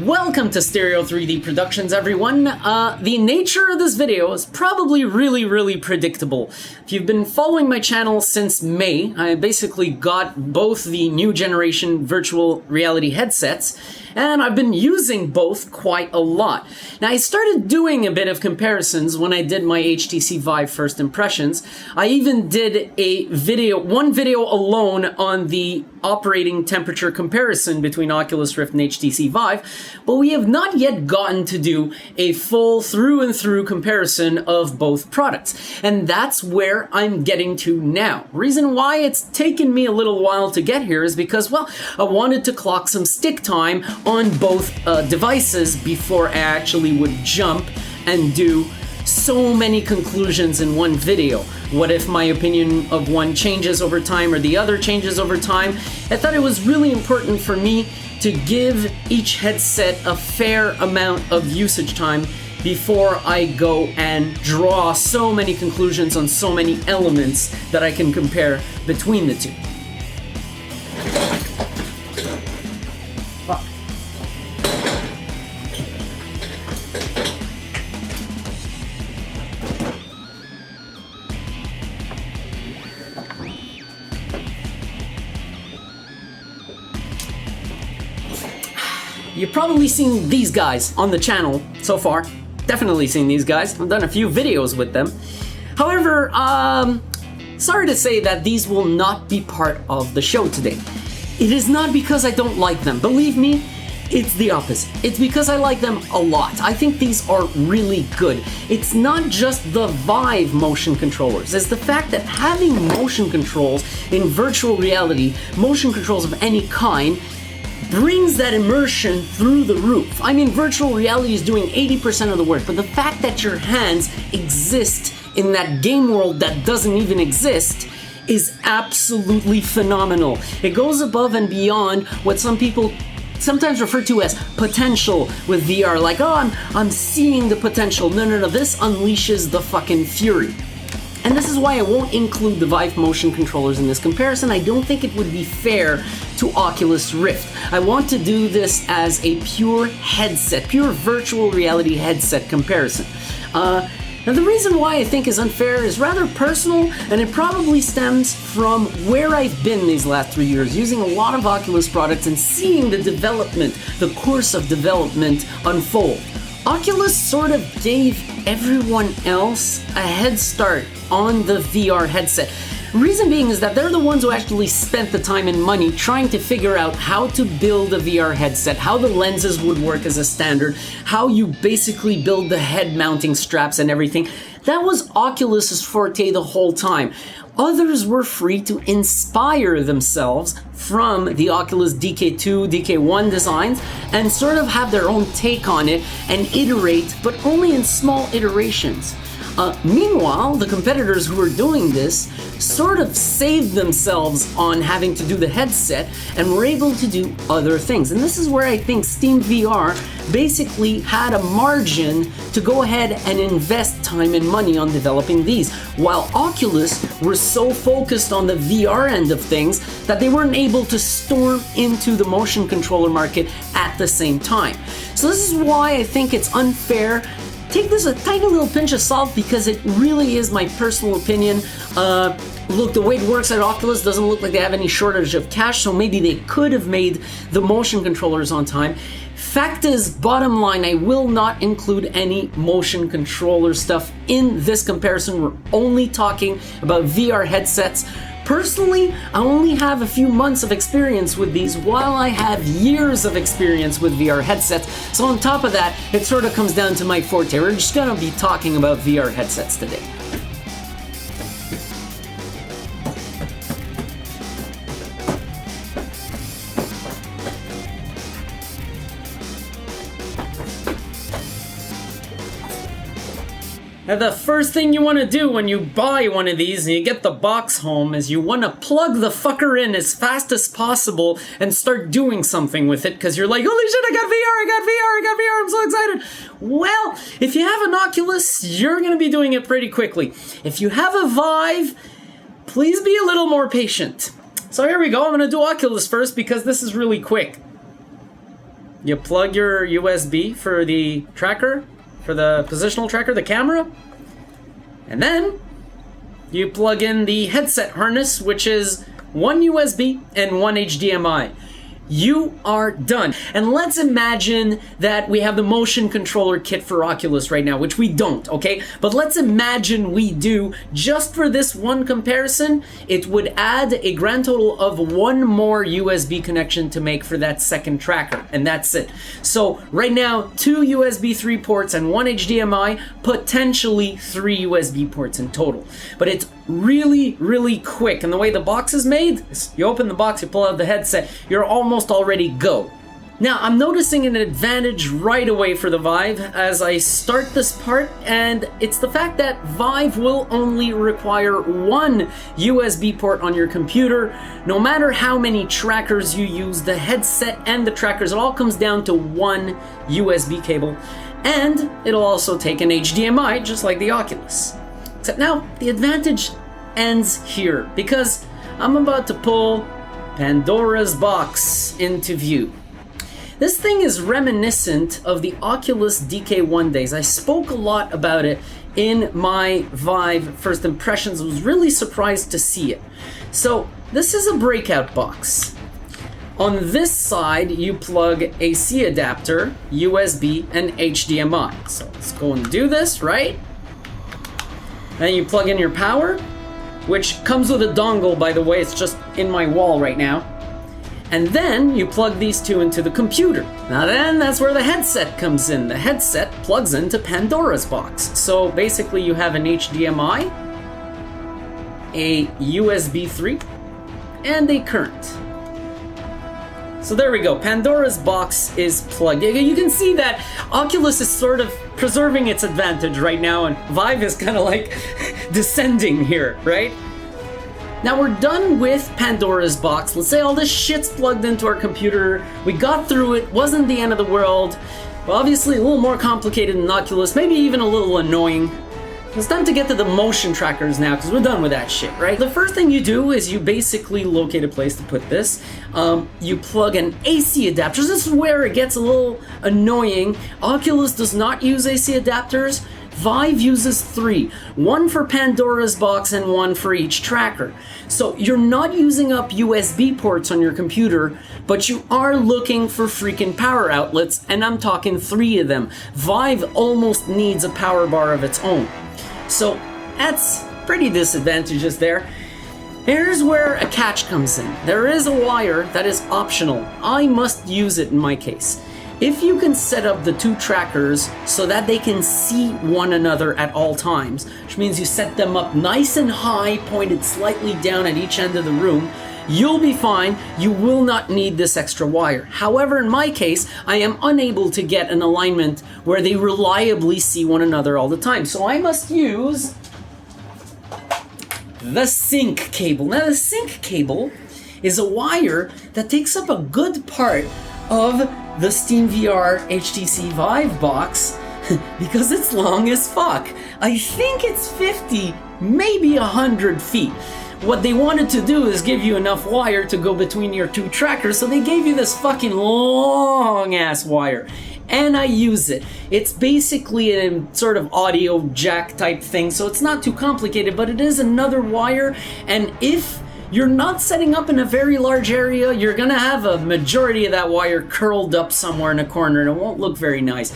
Welcome to Stereo 3D Productions, everyone. The nature of this video is probably really predictable. If you've been following my channel since May, I basically got both the new generation virtual reality headsets, and I've been using both quite a lot. Now, I started doing a bit of comparisons when I did my HTC VIVE first impressions. I even did one video alone on the operating temperature comparison between Oculus Rift and HTC VIVE, but we have not yet gotten to do a full through and through comparison of both products. And that's where I'm getting to now. Reason why it's taken me a little while to get here is because, well, I wanted to clock some stick time on both devices before I actually would jump and do so many conclusions in one video. What if my opinion of one changes over time or the other changes over time? I thought it was really important for me to give each headset a fair amount of usage time before I go and draw so many conclusions on so many elements that I can compare between the two. You've probably seen these guys on the channel so far. Definitely seen these guys. I've done a few videos with them. However, sorry to say that these will not be part of the show today. It is not because I don't like them. Believe me, it's the opposite. It's because I like them a lot. I think these are really good. It's not just the Vive motion controllers. It's the fact that having motion controls in virtual reality, motion controls of any kind, brings that immersion through the roof. I mean, virtual reality is doing 80% of the work, but the fact that your hands exist in that game world that doesn't even exist is absolutely phenomenal. It goes above and beyond what some people sometimes refer to as potential with VR. Like, oh, I'm seeing the potential. No, this unleashes the fucking fury. And this is why I won't include the Vive motion controllers in this comparison. I don't think it would be fair to Oculus Rift. I want to do this as a pure headset, pure virtual reality headset comparison. Now, the reason why I think is unfair is rather personal, and it probably stems from where I've been these last 3 years, using a lot of Oculus products and seeing the development, the course of development unfold. Oculus sort of gave everyone else a head start on the VR headset. Reason being is that they're the ones who actually spent the time and money trying to figure out how to build a VR headset, how the lenses would work as a standard, how you basically build the head mounting straps and everything. That was Oculus's forte the whole time. Others were free to inspire themselves from the Oculus DK2, DK1 designs and sort of have their own take on it and iterate, but only in small iterations. Meanwhile, the competitors who were doing this sort of saved themselves on having to do the headset and were able to do other things. And this is where I think SteamVR basically had a margin to go ahead and invest time and money on developing these, while Oculus were so focused on the VR end of things that they weren't able to storm into the motion controller market at the same time. So this is why I think it's unfair. Take this a tiny little pinch of salt because it really is my personal opinion. Look, the way it works at Oculus doesn't look like they have any shortage of cash, so maybe they could have made the motion controllers on time. Fact is, bottom line, I will not include any motion controller stuff in this comparison. We're only talking about VR headsets. Personally, I only have a few months of experience with these, while I have years of experience with VR headsets. So on top of that, it sort of comes down to my forte. We're just gonna be talking about VR headsets today. Now, the first thing you want to do when you buy one of these and you get the box home is you want to plug the fucker in as fast as possible and start doing something with it, because you're like, holy shit, I got VR, I'm so excited. Well, if you have an Oculus, you're going to be doing it pretty quickly. If you have a Vive, please be a little more patient. So here we go, I'm going to do Oculus first because this is really quick. you plug your USB for the tracker, for the positional tracker, the camera, and then you plug in the headset harness, which is one USB and one HDMI. You are done. And let's imagine that we have the motion controller kit for Oculus right now, which we don't, okay? But let's imagine we do. Just for this one comparison, it would add a grand total of one more USB connection to make for that second tracker, and that's it. So right now, 2 USB 3 ports and 1 HDMI, potentially 3 USB ports in total. But it's really, really quick. And the way the box is made, is you open the box, you pull out the headset, you're almost already go. Now, I'm noticing an advantage right away for the Vive as I start this part, and it's the fact that Vive will only require one USB port on your computer. No matter how many trackers you use, the headset and the trackers, it all comes down to one USB cable. And it'll also take an HDMI, just like the Oculus. Except now, the advantage ends here, because I'm about to pull Pandora's box into view. This thing is reminiscent of the Oculus DK1 days. I spoke a lot about it in my Vive first impressions. I was really surprised to see it. So this is a breakout box. On this side, you plug AC adapter, USB, and HDMI. So let's go and do this, right? Then you plug in your power, which comes with a dongle, by the way. It's just in my wall right now. And then you plug these two into the computer. Now then, that's where the headset comes in. The headset plugs into Pandora's box. So basically you have an HDMI, a USB 3, and a current. So there we go, Pandora's box is plugged. You can see that Oculus is sort of preserving its advantage right now, and Vive is kind of like descending here, right? Now we're done with Pandora's box. Let's say all this shit's plugged into our computer. We got through it, wasn't the end of the world. Well, obviously a little more complicated than Oculus, maybe even a little annoying. It's time to get to the motion trackers now, because we're done with that shit, right? The first thing you do is you basically locate a place to put this. You plug an AC adapter. This is where it gets a little annoying. Oculus does not use AC adapters. Vive uses 3. One for Pandora's box and one for each tracker. So you're not using up USB ports on your computer, but you are looking for freaking power outlets, and I'm talking 3 of them. Vive almost needs a power bar of its own. So that's pretty disadvantageous there. Here's where a catch comes in. There is a wire that is optional. I must use it in my case. If you can set up the 2 trackers so that they can see one another at all times, which means you set them up nice and high, pointed slightly down at each end of the room, you'll be fine. You will not need this extra wire. However, in my case, I am unable to get an alignment where they reliably see one another all the time. So I must use the sync cable. Now, the sync cable is a wire that takes up a good part of the SteamVR HTC VIVE box because it's long as fuck. I think it's 50, maybe 100 feet. What they wanted to do is give you enough wire to go between your 2 trackers, so they gave you this fucking long ass wire. And I use it. It's basically a sort of audio jack type thing, so it's not too complicated, but it is another wire, and if you're not setting up in a very large area, you're gonna have a majority of that wire curled up somewhere in a corner, and it won't look very nice.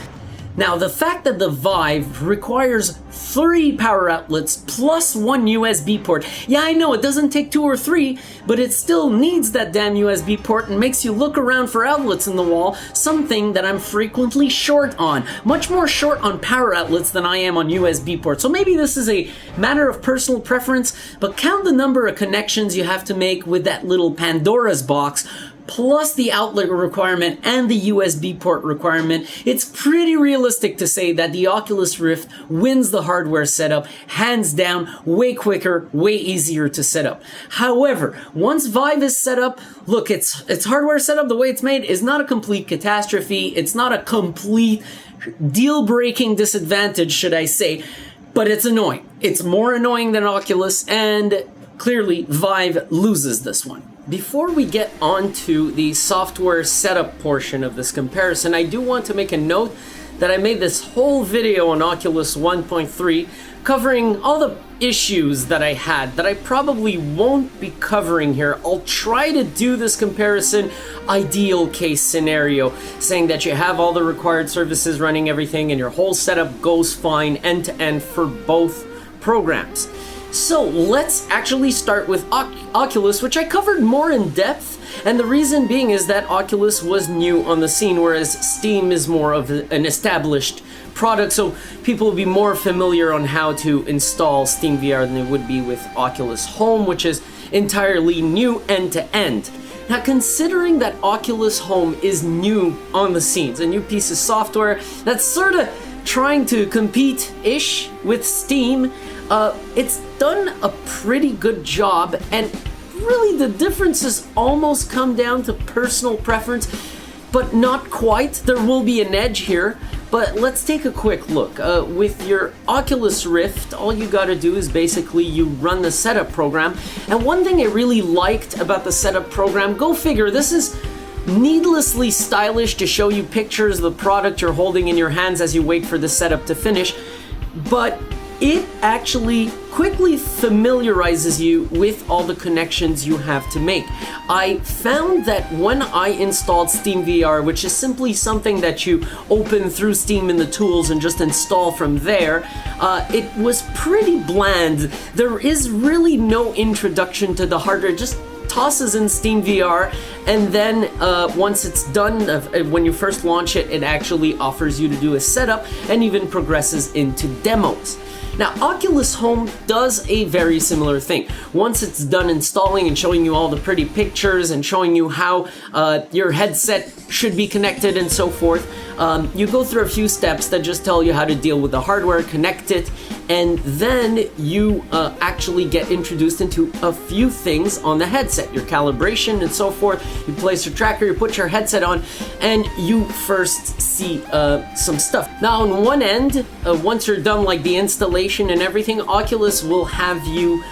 Now, the fact that the Vive requires 3 power outlets plus 1 USB port, yeah, I know it doesn't take 2 or 3, but it still needs that damn USB port and makes you look around for outlets in the wall, something that I'm frequently short on. Much more short on power outlets than I am on USB ports. So maybe this is a matter of personal preference, but count the number of connections you have to make with that little Pandora's box, plus the outlet requirement and the USB port requirement. It's pretty realistic to say that the Oculus Rift wins the hardware setup, hands down, way quicker, way easier to set up. However, once Vive is set up, look, its hardware setup, the way it's made, is not a complete catastrophe. It's not a complete deal-breaking disadvantage, should I say, but it's annoying. It's more annoying than Oculus, and clearly Vive loses this one. Before we get on to the software setup portion of this comparison, I do want to make a note that I made this whole video on Oculus 1.3 covering all the issues that I had that I probably won't be covering here. I'll try to do this comparison ideal case scenario, saying that you have all the required services running everything and your whole setup goes fine end to end for both programs. So let's actually start with Oculus, which I covered more in depth, and the reason being is that Oculus was new on the scene, whereas Steam is more of an established product, so people will be more familiar on how to install SteamVR than they would be with Oculus Home, which is entirely new end to end. Now, considering that Oculus Home is new on the scenes, a new piece of software that's sort of trying to compete-ish with Steam, it's done a pretty good job, and really the differences almost come down to personal preference, but not quite. There will be an edge here, but let's take a quick look. With your Oculus Rift, all you gotta do is basically you run the setup program, and one thing I really liked about the setup program, go figure, this is needlessly stylish to show you pictures of the product you're holding in your hands as you wait for the setup to finish, but it actually quickly familiarizes you with all the connections you have to make. I found that when I installed SteamVR, which is simply something that you open through Steam in the tools and just install from there, it was pretty bland. There is really no introduction to the hardware, just tosses in SteamVR, and then once it's done, when you first launch it, it actually offers you to do a setup and even progresses into demos. Now, Oculus Home does a very similar thing. Once it's done installing and showing you all the pretty pictures and showing you how your headset should be connected and so forth, you go through a few steps that just tell you how to deal with the hardware, connect it, and then you actually get introduced into a few things on the headset, your calibration and so forth. You place your tracker, you put your headset on, and you first see some stuff. Now, on one end, once you're done like the installation and everything, Oculus will have you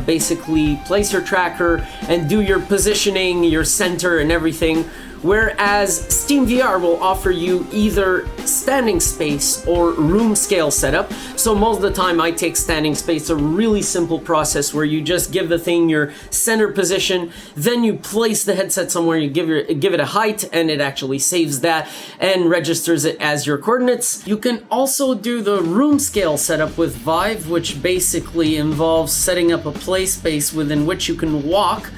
basically place your tracker and do your positioning, your center and everything, whereas SteamVR will offer you either standing space or room scale setup. So most of the time I take standing space, a really simple process where you just give the thing your center position, then you place the headset somewhere, you give it a height, and it actually saves that and registers it as your coordinates. You can also do the room scale setup with Vive, which basically involves setting up a play space within which you can walk,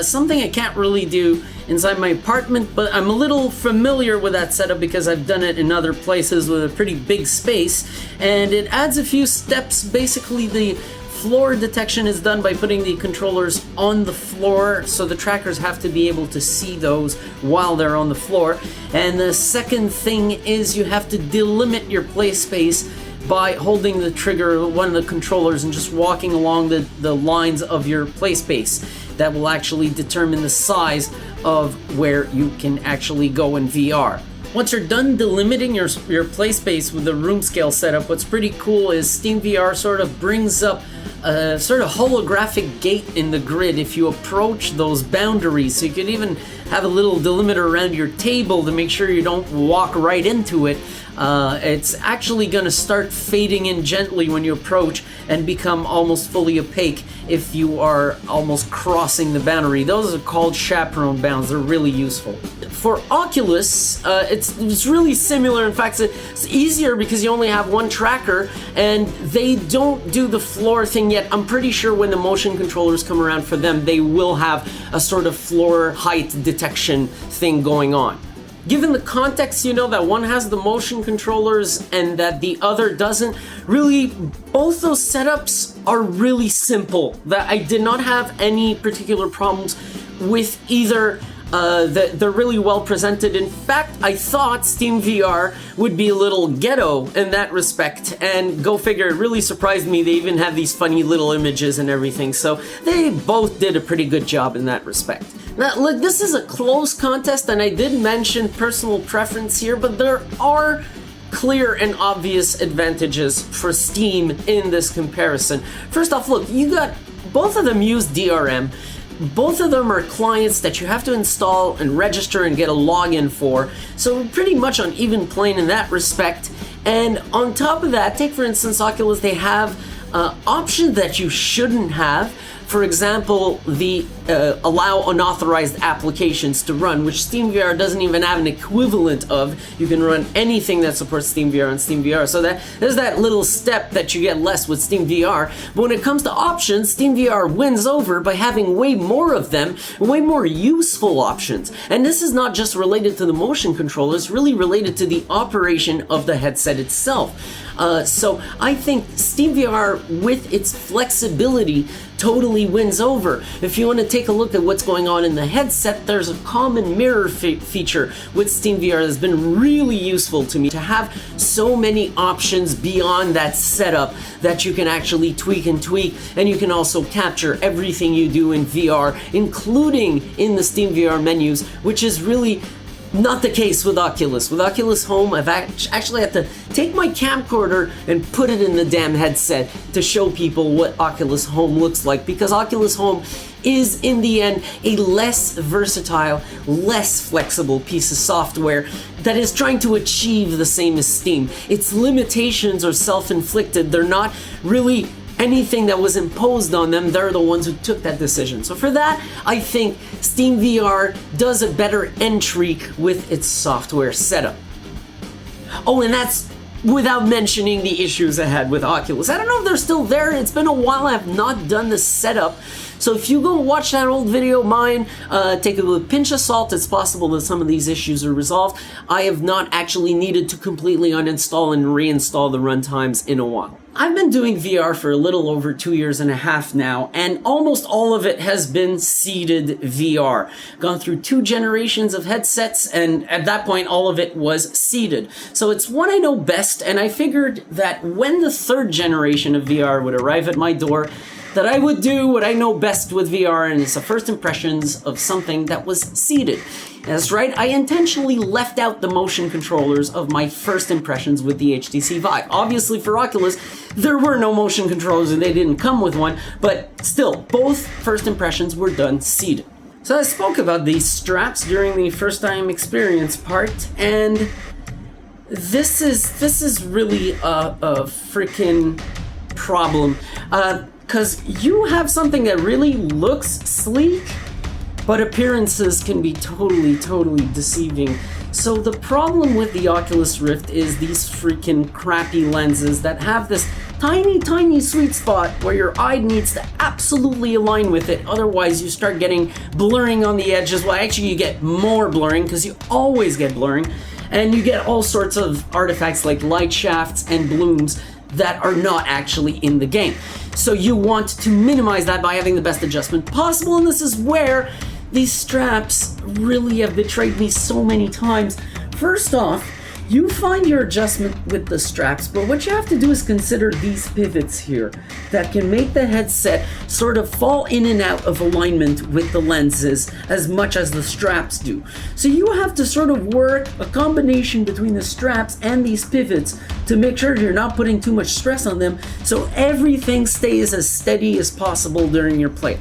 something I can't really do inside my apartment, but I'm a little familiar with that setup because I've done it in other places with a pretty big space, and it adds a few steps. Basically, the floor detection is done by putting the controllers on the floor, so the trackers have to be able to see those while they're on the floor. And the second thing is you have to delimit your play space by holding the trigger, one of the controllers, and just walking along the lines of your play space. That will actually determine the size of where you can actually go in VR. Once you're done delimiting your play space with the room scale setup, what's pretty cool is SteamVR sort of brings up a sort of holographic gate in the grid if you approach those boundaries. So you could even have a little delimiter around your table to make sure you don't walk right into it. It's actually going to start fading in gently when you approach and become almost fully opaque if you are almost crossing the boundary. Those are called chaperone bounds. They're really useful. For Oculus, it's really similar. In fact, it's easier because you only have one tracker and they don't do the floor thing yet. I'm pretty sure when the motion controllers come around for them, they will have a sort of floor height detection thing going on. Given the context, you know, that one has the motion controllers and that the other doesn't, really, both those setups are really simple. That I did not have any particular problems with either. They're really well presented. In fact, I thought SteamVR would be a little ghetto in that respect, and go figure, it really surprised me. They even have these funny little images and everything, so they both did a pretty good job in that respect. Now, look, this is a close contest, and I did mention personal preference here, but there are clear and obvious advantages for Steam in this comparison. First off, look, you got both of them use DRM, both of them are clients that you have to install and register and get a login for, so we're pretty much on even plane in that respect. And on top of that, take for instance Oculus, they have options that you shouldn't have. For example, the allow unauthorized applications to run, which SteamVR doesn't even have an equivalent of. You can run anything that supports SteamVR on SteamVR. So that there's that little step that you get less with SteamVR. But when it comes to options, SteamVR wins over by having way more of them, way more useful options. And this is not just related to the motion controller, it's really related to the operation of the headset itself. So I think SteamVR, with its flexibility, totally wins over. If you want to take a look at what's going on in the headset, there's a common mirror feature with SteamVR that's been really useful to me, to have so many options beyond that setup that you can actually tweak, and you can also capture everything you do in VR, including in the SteamVR menus, which is really not the case with Oculus. With Oculus Home, I've actually had to take my camcorder and put it in the damn headset to show people what Oculus Home looks like, because Oculus Home is, in the end, a less versatile, less flexible piece of software that is trying to achieve the same as Steam. Its limitations are self-inflicted. They're not really anything that was imposed on them. They're the ones who took that decision. So for that, I think SteamVR does a better entry with its software setup. Oh, and that's without mentioning the issues I had with Oculus. I don't know if they're still there. It's been a while. I have not done the setup. So if you go watch that old video of mine, take it with a pinch of salt. It's possible that some of these issues are resolved. I have not actually needed to completely uninstall and reinstall the runtimes in a while. I've been doing VR for a little over 2.5 years now, and almost all of it has been seated VR. Gone through 2 generations of headsets, and at that point, all of it was seated. So it's what I know best, and I figured that when the 3rd generation of VR would arrive at my door, that I would do what I know best with VR, and it's the first impressions of something that was seated. That's right, I intentionally left out the motion controllers of my first impressions with the HTC VIVE. Obviously for Oculus, there were no motion controllers and they didn't come with one, but still, both first impressions were done seated. So I spoke about these straps during the first time experience part, and this is really a freaking problem. Because you have something that really looks sleek, but appearances can be totally deceiving. So the problem with the Oculus Rift is these freaking crappy lenses that have this tiny sweet spot where your eye needs to absolutely align with it, otherwise you start getting blurring on the edges. Well, actually you get more blurring, because you always get blurring, and you get all sorts of artifacts like light shafts and blooms that are not actually in the game. So you want to minimize that by having the best adjustment possible, and this is where these straps really have betrayed me so many times. First off, you find your adjustment with the straps, but what you have to do is consider these pivots here that can make the headset sort of fall in and out of alignment with the lenses as much as the straps do. So you have to sort of work a combination between the straps and these pivots to make sure you're not putting too much stress on them, so everything stays as steady as possible during your play.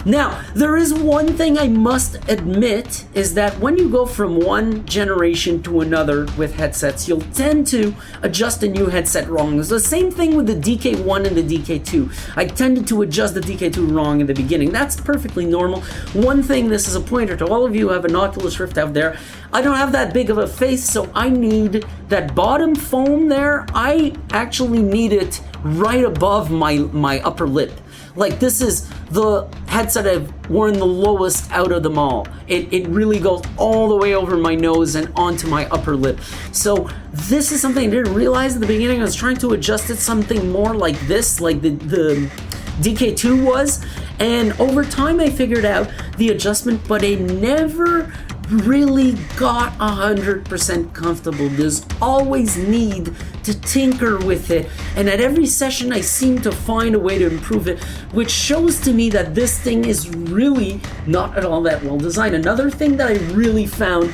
Now, there is one thing I must admit, is that when you go from one generation to another with headsets, you'll tend to adjust a new headset wrong. It's the same thing with the DK1 and the DK2. I tended to adjust the DK2 wrong in the beginning. That's perfectly normal. One thing, this is a pointer to all of you who have an Oculus Rift out there, I don't have that big of a face, so I need that bottom foam there. I actually need it right above my upper lip. Like, this is the headset I've worn the lowest out of them all. It really goes all the way over my nose and onto my upper lip. So this is something I didn't realize at the beginning. I was trying to adjust it something more like this, like the DK2 was. And over time I figured out the adjustment, but I never really got 100% comfortable. There's always need to tinker with it, and at every session I seem to find a way to improve it, which shows to me that this thing is really not at all that well designed. Another thing that I really found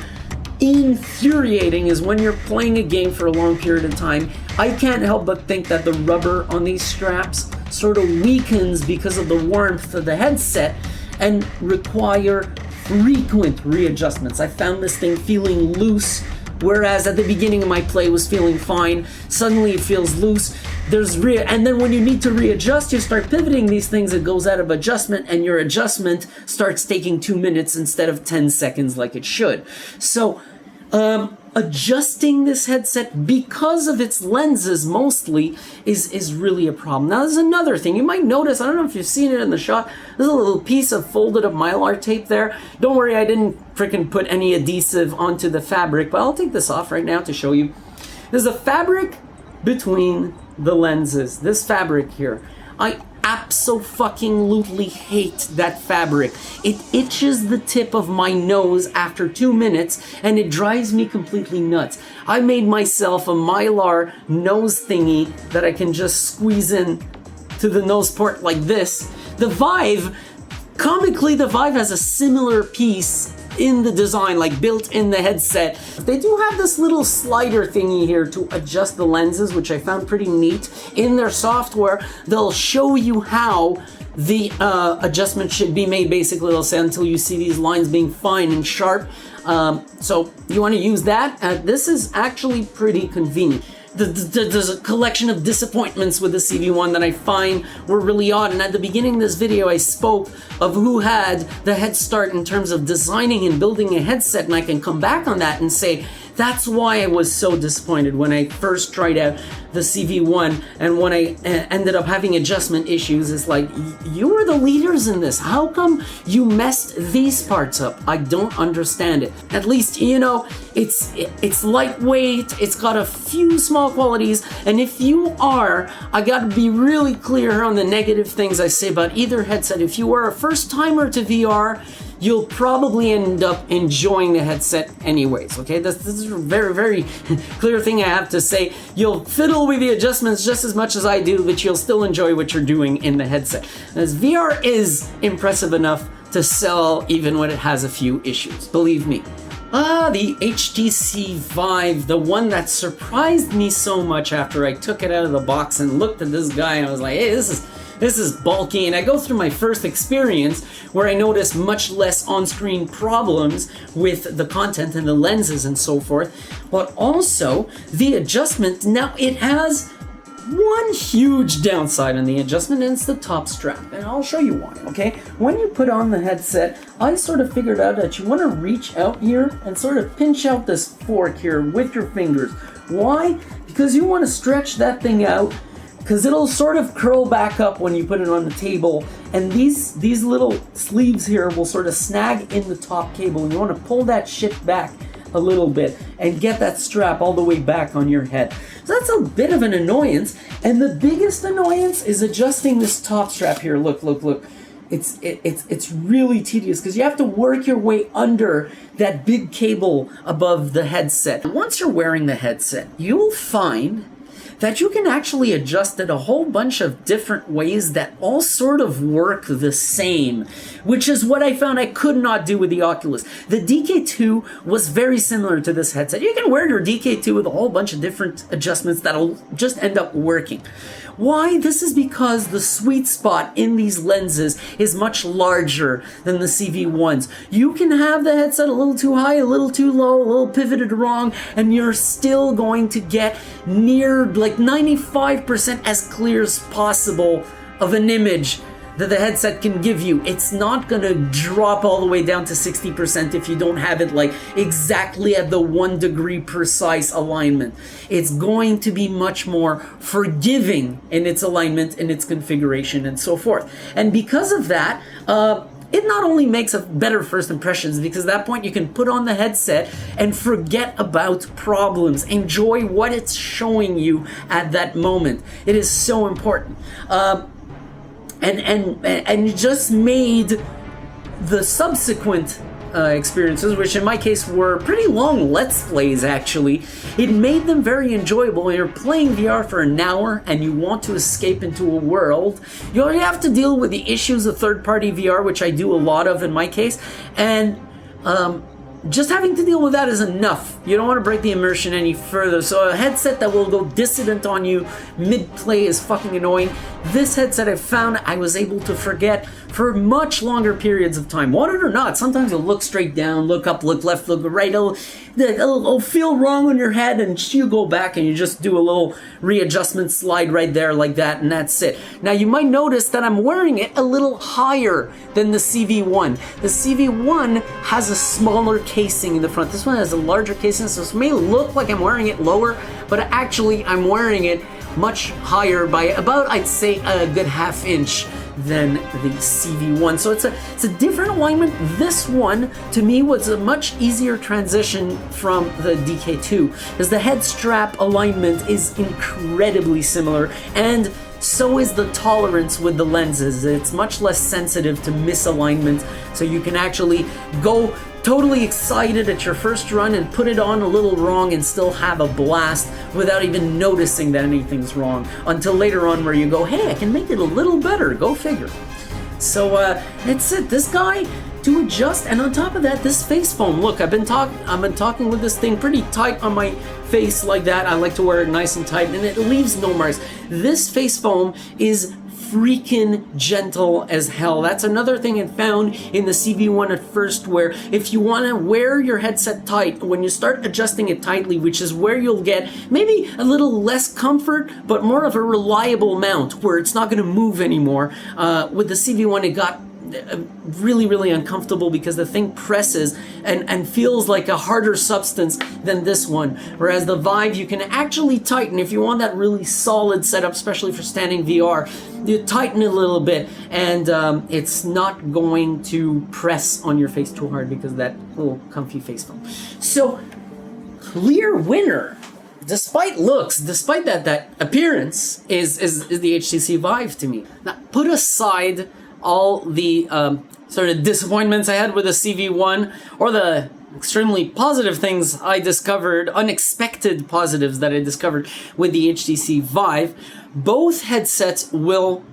infuriating is when you're playing a game for a long period of time, I can't help but think that the rubber on these straps sort of weakens because of the warmth of the headset. and require frequent readjustments. I found this thing feeling loose, whereas at the beginning of my play was feeling fine. Suddenly it feels loose. And then when you need to readjust, you start pivoting these things, it goes out of adjustment, and your adjustment starts taking 2 minutes instead of 10 seconds like it should. So, adjusting this headset because of its lenses mostly is really a problem. Now there's another thing you might notice. I don't know if you've seen it in the shot. There's a little piece of folded up Mylar tape there. Don't worry, I didn't frickin' put any adhesive onto the fabric, but I'll take this off right now to show you. There's a fabric between the lenses. This fabric here. I abso-fucking-lutely hate that fabric. It itches the tip of my nose after 2 minutes, and it drives me completely nuts. I made myself a Mylar nose thingy that I can just squeeze in to the nose port like this. The Vive, comically, the Vive has a similar piece in the design, like built in the headset. They do have this little slider thingy here to adjust the lenses, which I found pretty neat. In their software, they'll show you how the adjustment should be made. Basically, they'll say until you see these lines being fine and sharp. So you want to use that. This is actually pretty convenient. There's a collection of disappointments with the CV1 that I find were really odd. And at the beginning of this video, I spoke of who had the head start in terms of designing and building a headset. And I can come back on that and say, that's why I was so disappointed when I first tried out the CV1 and when I ended up having adjustment issues. It's like, you were the leaders in this. How come you messed these parts up? I don't understand it. At least, you know, it's lightweight, it's got a few small qualities, and if you are, I gotta be really clear on the negative things I say about either headset. If you are a first timer to VR, you'll probably end up enjoying the headset anyways, okay? This is a very, very clear thing I have to say. You'll fiddle with the adjustments just as much as I do, but you'll still enjoy what you're doing in the headset. As VR is impressive enough to sell even when it has a few issues, believe me. The HTC VIVE, the one that surprised me so much after I took it out of the box and looked at this guy and I was like, hey, this is bulky, and I go through my first experience where I noticed much less on-screen problems with the content and the lenses and so forth, but also the adjustment. Now it has one huge downside on the adjustment, and it's the top strap, and I'll show you why, okay? When you put on the headset, I sort of figured out that you want to reach out here and sort of pinch out this fork here with your fingers. Why? Because you want to stretch that thing out, because it'll sort of curl back up when you put it on the table, and these little sleeves here will sort of snag in the top cable, and you want to pull that shit back a little bit and get that strap all the way back on your head. So that's a bit of an annoyance, and the biggest annoyance is adjusting this top strap here. Look. It's really tedious because you have to work your way under that big cable above the headset. Once you're wearing the headset, you'll find that you can actually adjust it a whole bunch of different ways that all sort of work the same, which is what I found I could not do with the Oculus. The DK2 was very similar to this headset. You can wear your DK2 with a whole bunch of different adjustments that'll just end up working. Why? This is because the sweet spot in these lenses is much larger than the CV1s. You can have the headset a little too high, a little too low, a little pivoted wrong, and you're still going to get near like 95% as clear as possible of an image that the headset can give you. It's not gonna drop all the way down to 60% if you don't have it like exactly at the 1 degree precise alignment. It's going to be much more forgiving in its alignment, in its configuration, and so forth. And because of that, it not only makes a better first impressions, because at that point you can put on the headset and forget about problems, enjoy what it's showing you at that moment. It is so important. And it just made the subsequent experiences, which in my case were pretty long Let's Plays actually, it made them very enjoyable. When you're playing VR for an hour and you want to escape into a world, you only have to deal with the issues of third-party VR, which I do a lot of in my case, and just having to deal with that is enough. You don't want to break the immersion any further. So a headset that will go dissident on you mid-play is fucking annoying. this headset I found I was able to forget for much longer periods of time. Want it or not, sometimes you'll look straight down, look up, look left, look right, it'll feel wrong on your head, and you go back and you just do a little readjustment slide right there like that, and that's it. Now you might notice that I'm wearing it a little higher than the CV1. The CV1 has a smaller casing in the front. This one has a larger casing, so it may look like I'm wearing it lower, but actually I'm wearing it much higher by about, I'd say, a good half inch than the CV1. So it's a different alignment. This one, to me, was a much easier transition from the DK2, because the head strap alignment is incredibly similar, and so is the tolerance with the lenses. It's much less sensitive to misalignment, so you can actually go totally excited at your first run and put it on a little wrong and still have a blast without even noticing that anything's wrong, until later on where you go, hey, I can make it a little better, go figure. So that's it. This guy, to adjust, and on top of that, this face foam. Look, I've been talking with this thing pretty tight on my face like that. I like to wear it nice and tight, and it leaves no marks. This face foam is freaking gentle as hell. That's another thing I found in the CV1 at first, where if you want to wear your headset tight, when you start adjusting it tightly, which is where you'll get maybe a little less comfort, but more of a reliable mount where it's not going to move anymore. With the CV1, it got really uncomfortable because the thing presses and feels like a harder substance than this one, whereas the Vive you can actually tighten. If you want that really solid setup, especially for standing VR, you tighten it a little bit, and it's not going to press on your face too hard because of that little comfy face foam. So clear winner, despite looks, despite that appearance, is the HTC Vive to me. Now put aside all the sort of disappointments I had with the CV1, or the extremely positive things I discovered, unexpected positives that I discovered with the HTC Vive. Both headsets will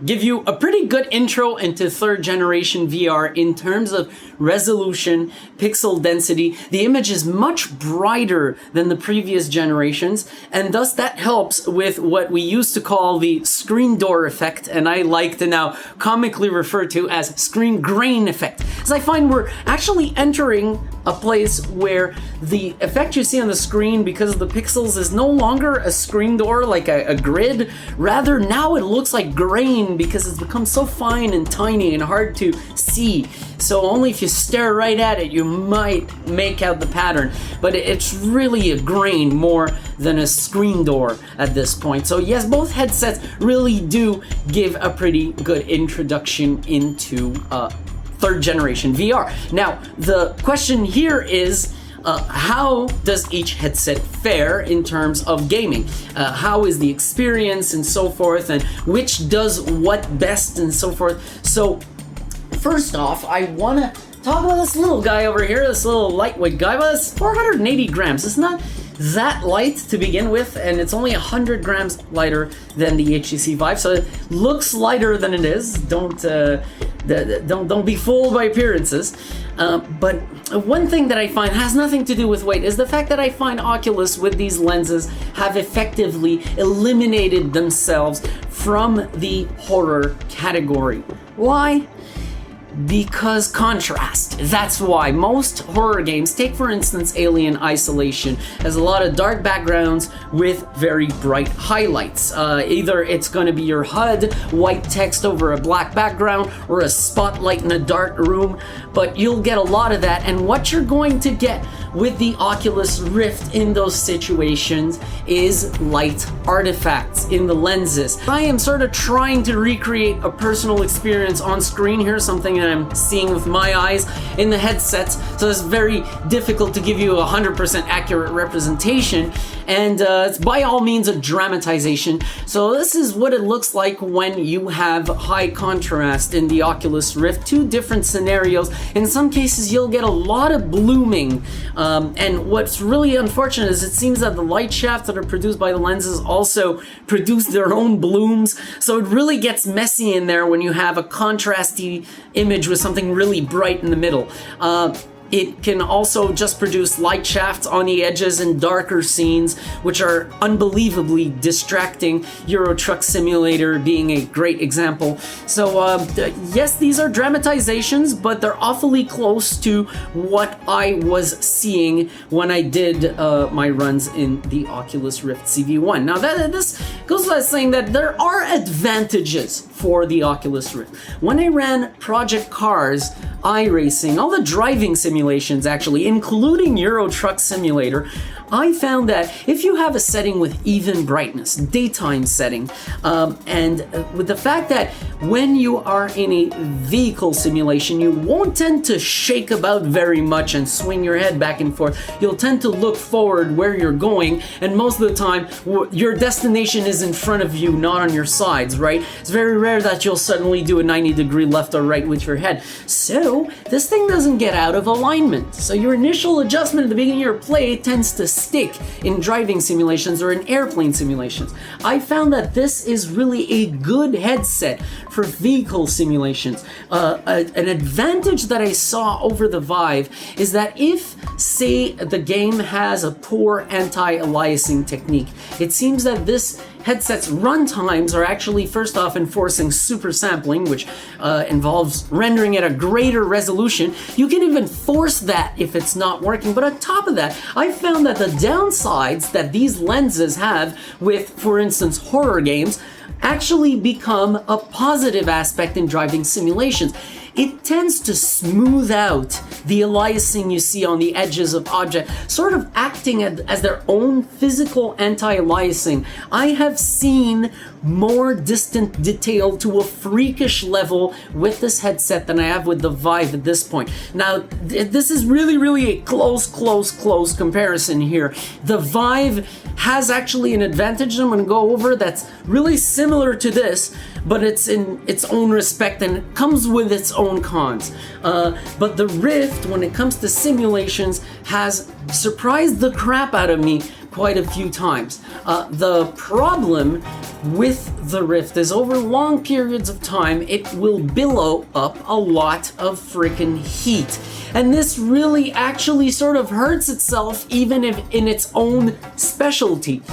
give you a pretty good intro into third generation VR in terms of resolution, pixel density. The image is much brighter than the previous generations, and thus that helps with what we used to call the screen door effect, and I like to now comically refer to as screen grain effect. As I find we're actually entering a place where the effect you see on the screen because of the pixels is no longer a screen door like a grid. Rather, now it looks like grain because it's become so fine and tiny and hard to see. So only if you stare right at it you might make out the pattern, but it's really a grain more than a screen door at this point. So yes, both headsets really do give a pretty good introduction into third generation VR. Now, the question here is, how does each headset fare in terms of gaming? How is the experience and so forth, and which does what best and so forth? So first off, I want to talk about this little guy over here, this little lightweight guy. Well, it's 480 grams. It's not that light to begin with, and it's only 100 grams lighter than the HTC Vive, so it looks lighter than it is. Don't be fooled by appearances. But one thing that I find has nothing to do with weight is the fact that I find Oculus with these lenses have effectively eliminated themselves from the horror category. Why? Because contrast. That's why. Most horror games, take for instance Alien Isolation, has a lot of dark backgrounds with very bright highlights. Either it's going to be your HUD, white text over a black background, or a spotlight in a dark room, but you'll get a lot of that, and what you're going to get with the Oculus Rift in those situations is light artifacts in the lenses. I am sort of trying to recreate a personal experience on screen here, something that I'm seeing with my eyes in the headsets, so it's very difficult to give you a 100% accurate representation, and it's by all means a dramatization. So this is what it looks like when you have high contrast in the Oculus Rift. Two different scenarios. In some cases you'll get a lot of blooming, and what's really unfortunate is it seems that the light shafts that are produced by the lenses also produce their own blooms, so it really gets messy in there when you have a contrasty image with something really bright in the middle. It can also just produce light shafts on the edges and darker scenes, which are unbelievably distracting. Euro Truck Simulator being a great example. So yes, these are dramatizations, but they're awfully close to what I was seeing when I did my runs in the Oculus Rift CV1. Now this goes without saying that there are advantages for the Oculus Rift. When I ran Project Cars, iRacing, all the driving simulations actually, including Euro Truck Simulator, I found that if you have a setting with even brightness, daytime setting, and with the fact that when you are in a vehicle simulation, you won't tend to shake about very much and swing your head back and forth. You'll tend to look forward where you're going, and most of the time, your destination is in front of you, not on your sides, right? It's very rare that you'll suddenly do a 90-degree left or right with your head. So, this thing doesn't get out of alignment. So your initial adjustment at the beginning of your play tends to stick in driving simulations or in airplane simulations. I found that this is really a good headset for vehicle simulations. An advantage that I saw over the Vive is that if, say, the game has a poor anti-aliasing technique, it seems that this headset's run times are actually first off enforcing super sampling, which involves rendering at a greater resolution. You can even force that if it's not working, but on top of that, I found that the downsides that these lenses have with, for instance, horror games, actually become a positive aspect in driving simulations. It tends to smooth out the aliasing you see on the edges of objects, sort of acting as their own physical anti-aliasing. I have seen more distant detail to a freakish level with this headset than I have with the Vive at this point. Now, this is really a close comparison here. The Vive has actually an advantage I'm going to go over that's really similar to this, but it's in its own respect and it comes with its own cons. But the Rift, when it comes to simulations, has surprised the crap out of me quite a few times. The problem with the Rift is over long periods of time, it will billow up a lot of freaking heat. And this really actually sort of hurts itself even if in its own specialty.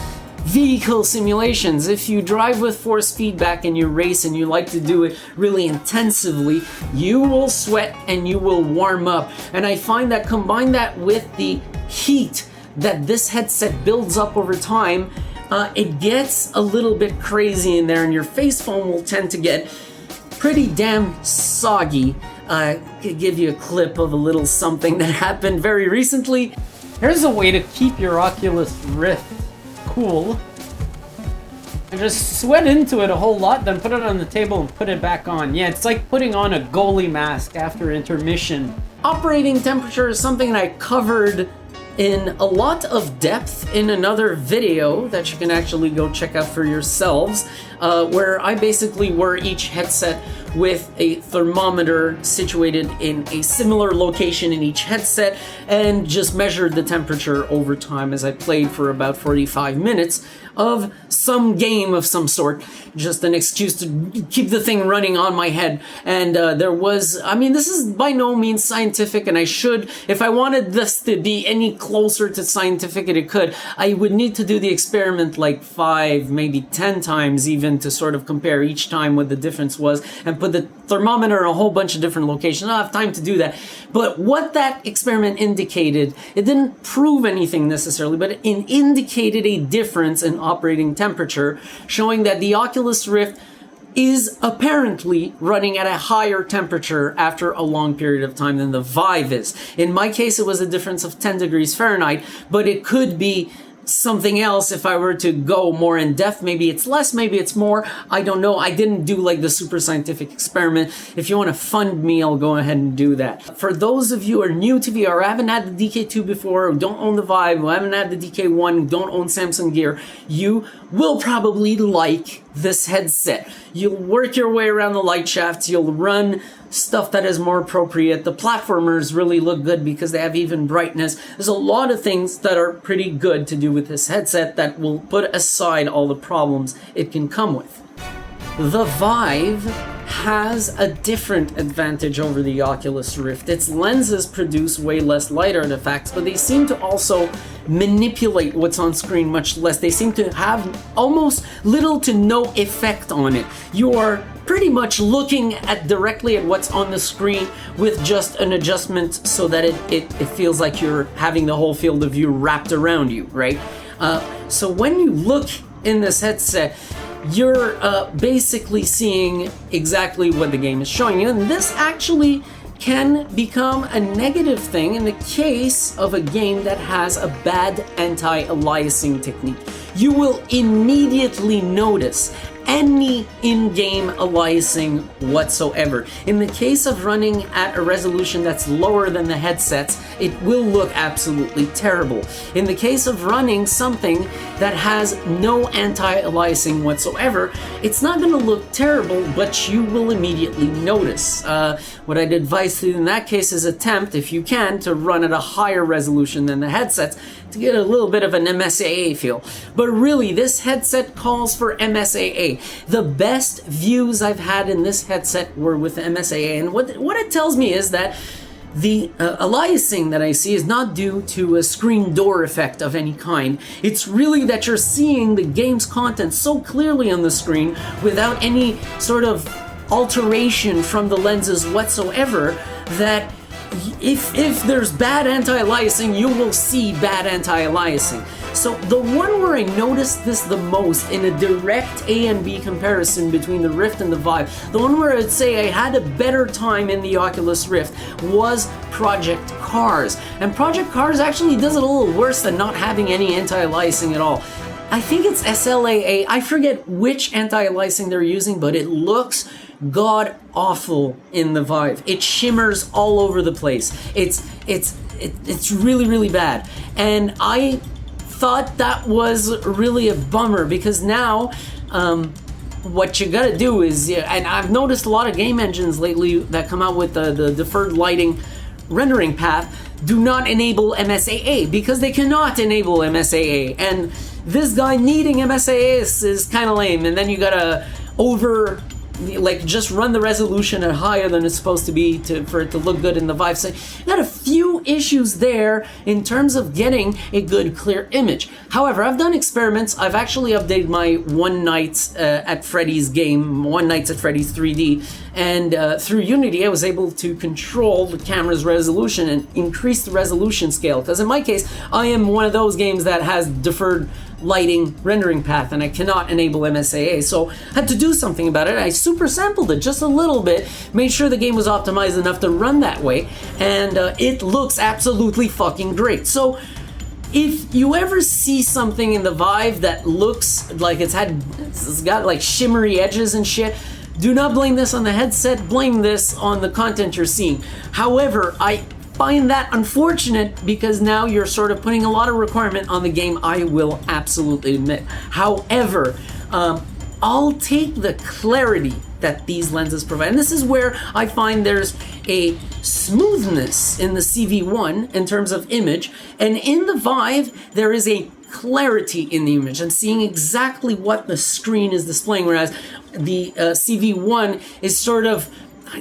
Vehicle simulations, if you drive with force feedback and you race and you like to do it really intensively, you will sweat and you will warm up. And I find that combine that with the heat that this headset builds up over time, it gets a little bit crazy in there and your face foam will tend to get pretty damn soggy. Could give you a clip of a little something that happened very recently. Here's a way to keep your Oculus Rift cool. And just sweat into it a whole lot, then put it on the table and put it back on. Yeah, it's like putting on a goalie mask after intermission. Operating temperature is something that I covered in a lot of depth in another video that you can actually go check out for yourselves, where I basically wore each headset with a thermometer situated in a similar location in each headset and just measured the temperature over time as I played for about 45 minutes of some game of some sort, just an excuse to keep the thing running on my head. And there was, I mean, this is by no means scientific, and I should, if I wanted this to be any closer to scientific as it could, I would need to do the experiment like 5, maybe 10 times even to sort of compare each time what the difference was and put the thermometer in a whole bunch of different locations. I don't have time to do that. But what that experiment indicated, it didn't prove anything necessarily, but it indicated a difference in operating temperature, showing that the Oculus Rift is apparently running at a higher temperature after a long period of time than the Vive is. In my case, it was a difference of 10 degrees Fahrenheit, but it could be something else if I were to go more in depth. Maybe it's less, maybe it's more. I don't know. I didn't do like the super scientific experiment. If you want to fund me, I'll go ahead and do that. For those of you who are new to VR, haven't had the DK2 before, who don't own the Vive, who haven't had the DK1, who don't own Samsung gear, you will probably like this headset. You'll work your way around the light shafts, you'll run stuff that is more appropriate. The platformers really look good because they have even brightness. There's a lot of things that are pretty good to do with this headset that will put aside all the problems it can come with. The Vive has a different advantage over the Oculus Rift. Its lenses produce way less light artifacts, but they seem to also manipulate what's on screen much less. They seem to have almost little to no effect on it. You are pretty much looking directly at what's on the screen with just an adjustment so that it feels like you're having the whole field of view wrapped around you, right? So when you look in this headset, you're basically seeing exactly what the game is showing you, and this actually can become a negative thing in the case of a game that has a bad anti-aliasing technique. You will immediately notice any in-game aliasing whatsoever. In the case of running at a resolution that's lower than the headsets, it will look absolutely terrible. In the case of running something that has no anti-aliasing whatsoever, it's not going to look terrible, but you will immediately notice. What I'd advise you in that case is attempt, if you can, to run at a higher resolution than the headsets to get a little bit of an MSAA feel. But really, this headset calls for MSAA. The best views I've had in this headset were with MSAA, and what it tells me is that the aliasing that I see is not due to a screen door effect of any kind. It's really that you're seeing the game's content so clearly on the screen without any sort of alteration from the lenses whatsoever that if there's bad anti-aliasing, you will see bad anti-aliasing. So the one where I noticed this the most in a direct A and B comparison between the Rift and the Vive, the one where I'd say I had a better time in the Oculus Rift was Project Cars. And Project Cars actually does it a little worse than not having any anti-aliasing at all. I think it's SLAA. I forget which anti-aliasing they're using, but it looks god awful in the Vive. It shimmers all over the place. It's really, really bad. And I thought that was really a bummer because now what you gotta do is, and I've noticed a lot of game engines lately that come out with the deferred lighting rendering path do not enable MSAA because they cannot enable MSAA, and this guy needing MSAA is kind of lame. And then you gotta just run the resolution at higher than it's supposed to be for it to look good in the Vive. So you got a few issues there in terms of getting a good clear image. However, I've done experiments. I've actually updated my One Nights at Freddy's game, One Nights at Freddy's 3D, and through Unity I was able to control the camera's resolution and increase the resolution scale, because in my case I am one of those games that has deferred lighting rendering path and I cannot enable MSAA, so I had to do something about it. I super sampled it just a little bit, made sure the game was optimized enough to run that way, and it looks absolutely fucking great. So if you ever see something in the Vive that looks like it's got like shimmery edges and shit, do not blame this on the headset, blame this on the content you're seeing. However, I find that unfortunate because now you're sort of putting a lot of requirement on the game, I will absolutely admit. However, I'll take the clarity that these lenses provide. And this is where I find there's a smoothness in the CV1 in terms of image, and in the Vive there is a clarity in the image. I'm seeing exactly what the screen is displaying, whereas the CV1 is sort of,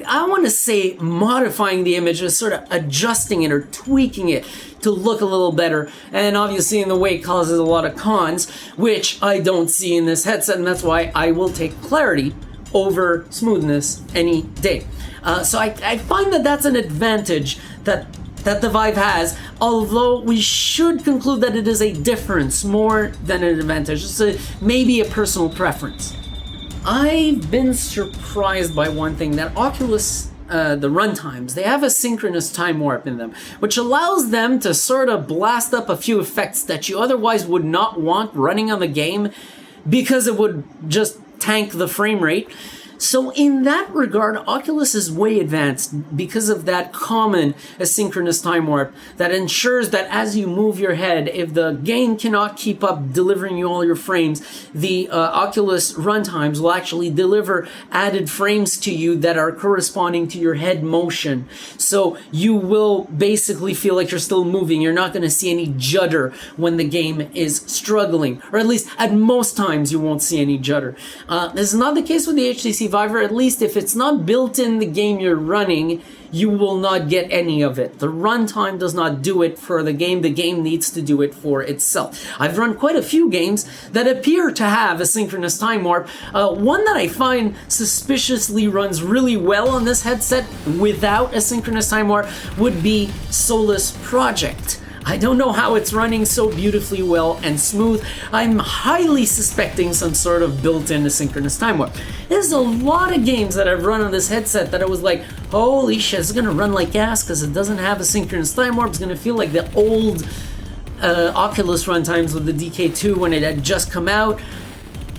I want to say modifying the image, is sort of adjusting it or tweaking it to look a little better, and obviously in the way it causes a lot of cons, which I don't see in this headset, and that's why I will take clarity over smoothness any day. So I find that that's an advantage that the Vive has, although we should conclude that it is a difference more than an advantage. It's maybe a personal preference. I've been surprised by one thing, that Oculus, the runtimes, they have a synchronous time warp in them, which allows them to sort of blast up a few effects that you otherwise would not want running on the game because it would just tank the frame rate. So in that regard, Oculus is way advanced because of that common asynchronous time warp that ensures that as you move your head, if the game cannot keep up delivering you all your frames, the Oculus runtimes will actually deliver added frames to you that are corresponding to your head motion. So you will basically feel like you're still moving. You're not going to see any judder when the game is struggling, or at least at most times you won't see any judder. This is not the case with the HTC HTC VIVE, or at least if it's not built in the game you're running, you will not get any of it. The runtime does not do it for the game needs to do it for itself. I've run quite a few games that appear to have a synchronous time warp. One that I find suspiciously runs really well on this headset without a synchronous time warp would be Solus Project. I don't know how it's running so beautifully well and smooth. I'm highly suspecting some sort of built-in asynchronous time warp. There's a lot of games that I've run on this headset that I was like, holy shit, it's gonna run like ass because it doesn't have a synchronous time warp. It's gonna feel like the old Oculus runtimes with the DK2 when it had just come out.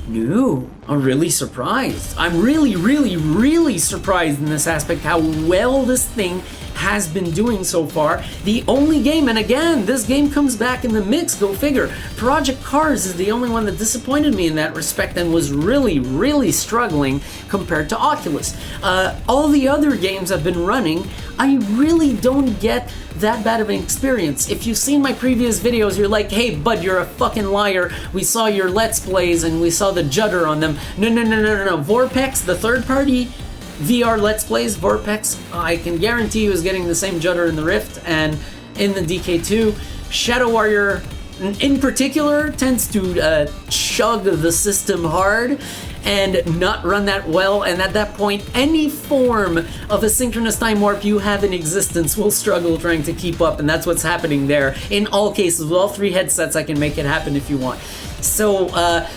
No, I'm really surprised. I'm really surprised in this aspect how well this thing has been doing so far. The only game, and again, this game comes back in the mix, go figure. Project Cars is the only one that disappointed me in that respect and was really struggling compared to Oculus. All the other games I've been running, I really don't get that bad of an experience. If you've seen my previous videos, you're like, hey bud, you're a fucking liar. We saw your Let's Plays and we saw the judder on them. No. Vorpex, the third party VR Let's Plays, Vorpex, I can guarantee you is getting the same judder in the Rift and in the DK2. Shadow Warrior, in particular, tends to chug the system hard and not run that well, and at that point, any form of a synchronous time warp you have in existence will struggle trying to keep up, and that's what's happening there. In all cases, with all three headsets, I can make it happen if you want. So,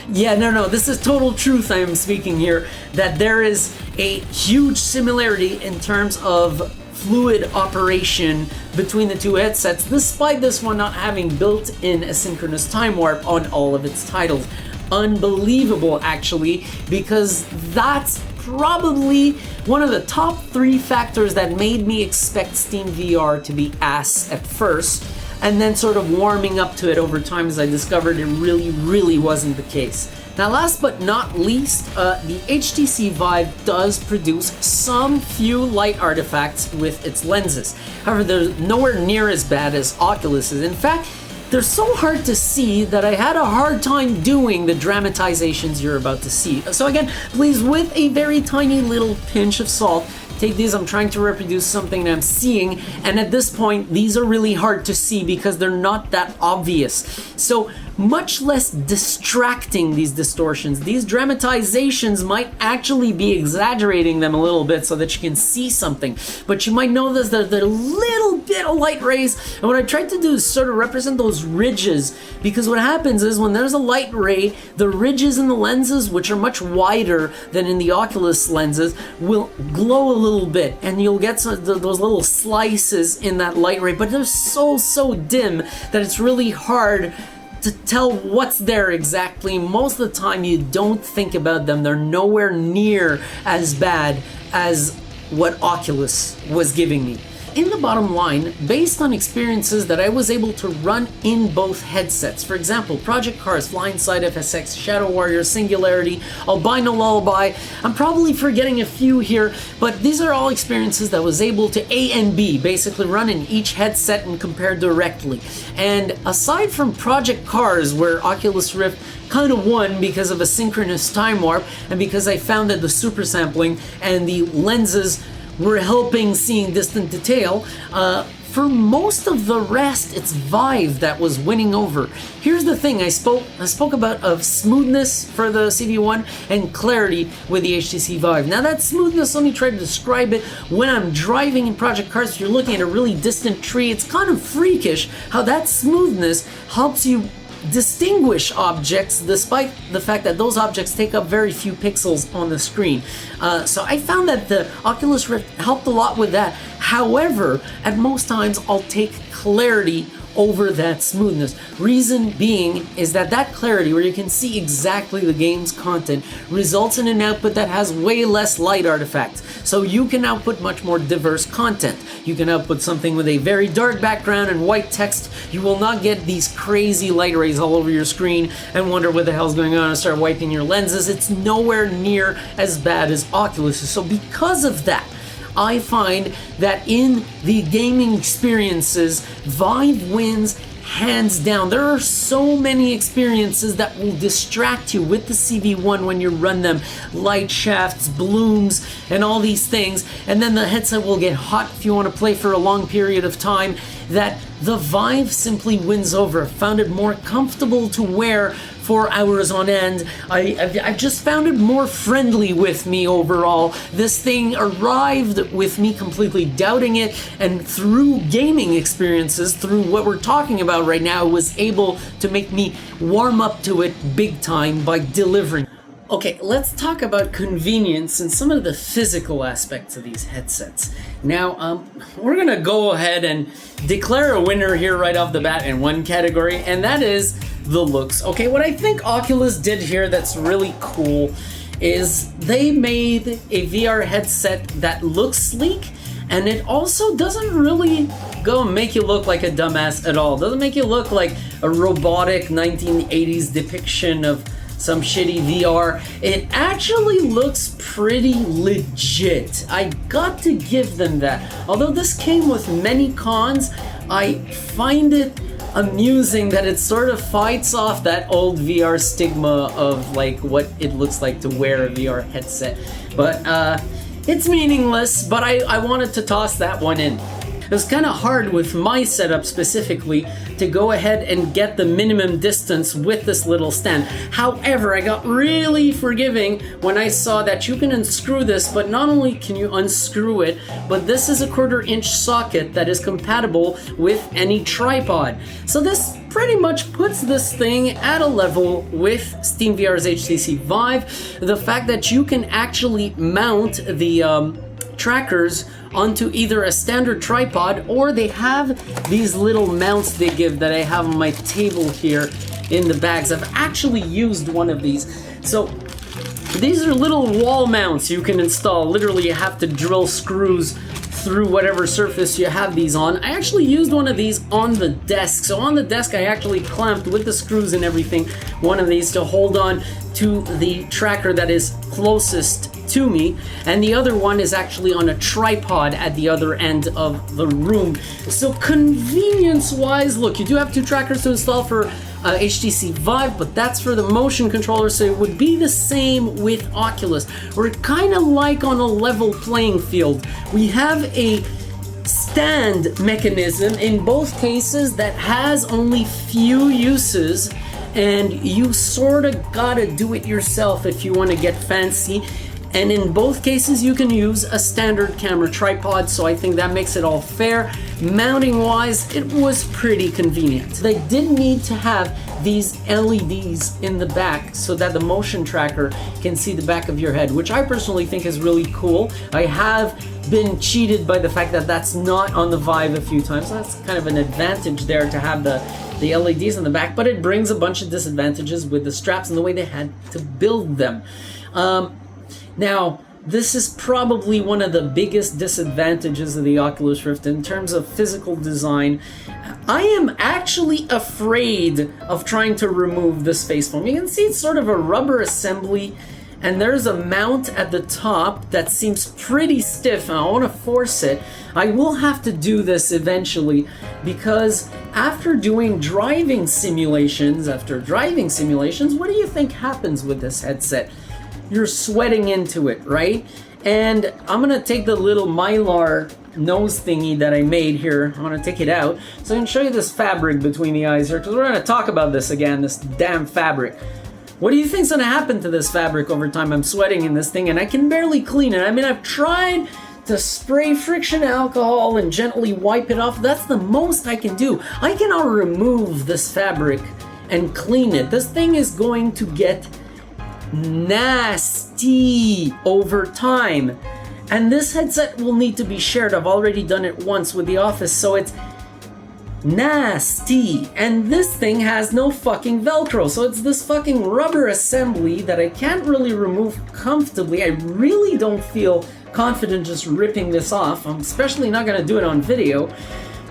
yeah, no, this is total truth I am speaking here, that there is a huge similarity in terms of fluid operation between the two headsets, despite this one not having built-in asynchronous time warp on all of its titles. Unbelievable, actually, because that's probably one of the top 3 factors that made me expect SteamVR to be ass at first, and then sort of warming up to it over time as I discovered it really wasn't the case. Now, last but not least, the HTC VIVE does produce some few light artifacts with its lenses. However, they're nowhere near as bad as Oculus's. In fact, they're so hard to see that I had a hard time doing the dramatizations you're about to see. So again, please, with a very tiny little pinch of salt, take these. I'm trying to reproduce something that I'm seeing, and at this point, these are really hard to see because they're not that obvious. So much less distracting, these distortions. These dramatizations might actually be exaggerating them a little bit so that you can see something, but you might notice that there's a little bit of light rays, and what I tried to do is sort of represent those ridges, because what happens is when there's a light ray, the ridges in the lenses, which are much wider than in the Oculus lenses, will glow a little bit, and you'll get those little slices in that light ray, but they're so dim that it's really hard to tell what's there exactly. Most of the time you don't think about them. They're nowhere near as bad as what Oculus was giving me. In the bottom line, based on experiences that I was able to run in both headsets, for example, Project Cars, Flying Side FSX, Shadow Warrior, Singularity, Albino Lullaby, I'm probably forgetting a few here, but these are all experiences that was able to A and B, basically run in each headset and compare directly. And aside from Project Cars, where Oculus Rift kind of won because of a synchronous time warp, and because I found that the super sampling and the lenses were helping seeing distant detail, for most of the rest, it's Vive that was winning over. Here's the thing, I spoke about of smoothness for the CV1 and clarity with the HTC VIVE. Now that smoothness, let me try to describe it. When I'm driving in Project Cars, if you're looking at a really distant tree, it's kind of freakish how that smoothness helps you distinguish objects despite the fact that those objects take up very few pixels on the screen. So I found that the Oculus Rift helped a lot with that. However, at most times I'll take clarity over that smoothness. Reason being is that clarity, where you can see exactly the game's content, results in an output that has way less light artifacts. So you can output much more diverse content. You can output something with a very dark background and white text. You will not get these crazy light rays all over your screen and wonder what the hell's going on and start wiping your lenses. It's nowhere near as bad as Oculus. So because of that, I find that in the gaming experiences, Vive wins hands down. There are so many experiences that will distract you with the CV1 when you run them. Light shafts, blooms, and all these things. And then the headset will get hot if you want to play for a long period of time. That the Vive simply wins over. Found it more comfortable to wear for hours on end. I've just found it more friendly with me overall. This thing arrived with me completely doubting it, and through gaming experiences, through what we're talking about right now, was able to make me warm up to it big time by delivering. Okay, let's talk about convenience and some of the physical aspects of these headsets. Now, we're gonna go ahead and declare a winner here right off the bat in one category, and that is the looks. Okay, what I think Oculus did here that's really cool is they made a VR headset that looks sleek, and it also doesn't really go make you look like a dumbass at all. Doesn't make you look like a robotic 1980s depiction of some shitty VR. It actually looks pretty legit. I got to give them that. Although this came with many cons, I find it amusing that it sort of fights off that old VR stigma of like what it looks like to wear a VR headset. But it's meaningless, but I wanted to toss that one in. It was kind of hard with my setup specifically to go ahead and get the minimum distance with this little stand. However, I got really forgiving when I saw that you can unscrew this, but not only can you unscrew it, but this is a 1/4 inch socket that is compatible with any tripod. So this pretty much puts this thing at a level with SteamVR's HTC VIVE. The fact that you can actually mount the trackers onto either a standard tripod, or they have these little mounts they give that I have on my table here in the bags. I've actually used one of these. So these are little wall mounts you can install. Literally, you have to drill screws through whatever surface you have these on. I actually used one of these on the desk. So on the desk, I actually clamped with the screws and everything one of these to hold on to the tracker that is closest to me, and the other one is actually on a tripod at the other end of the room. So convenience wise, look, you do have 2 trackers to install for HTC Vive, but that's for the motion controller, so it would be the same with Oculus. We're kind of like on a level playing field. We have a stand mechanism in both cases that has only few uses, and you sort of gotta do it yourself if you want to get fancy. And in both cases, you can use a standard camera tripod, so I think that makes it all fair. Mounting wise, it was pretty convenient. They did need to have these LEDs in the back so that the motion tracker can see the back of your head, which I personally think is really cool. I have been cheated by the fact that that's not on the Vive a few times. So that's kind of an advantage there to have the LEDs in the back, but it brings a bunch of disadvantages with the straps and the way they had to build them. Now, this is probably one of the biggest disadvantages of the Oculus Rift in terms of physical design. I am actually afraid of trying to remove this face foam. You can see it's sort of a rubber assembly, and there's a mount at the top that seems pretty stiff, and I want to force it. I will have to do this eventually, because after doing driving simulations, what do you think happens with this headset? You're sweating into it, right? And I'm gonna take the little Mylar nose thingy that I made here. I'm gonna take it out so I can show you this fabric between the eyes here, because we're gonna talk about this again, this damn fabric. What do you think's gonna happen to this fabric over time? I'm sweating in this thing and I can barely clean it. I mean, I've tried to spray friction alcohol and gently wipe it off. That's the most I can do. I cannot remove this fabric and clean it. This thing is going to get nasty over time, and this headset will need to be shared. I've already done it once with the office, so it's nasty. And this thing has no fucking Velcro, so it's this fucking rubber assembly that I can't really remove comfortably. I really don't feel confident just ripping this off. I'm especially not gonna do it on video,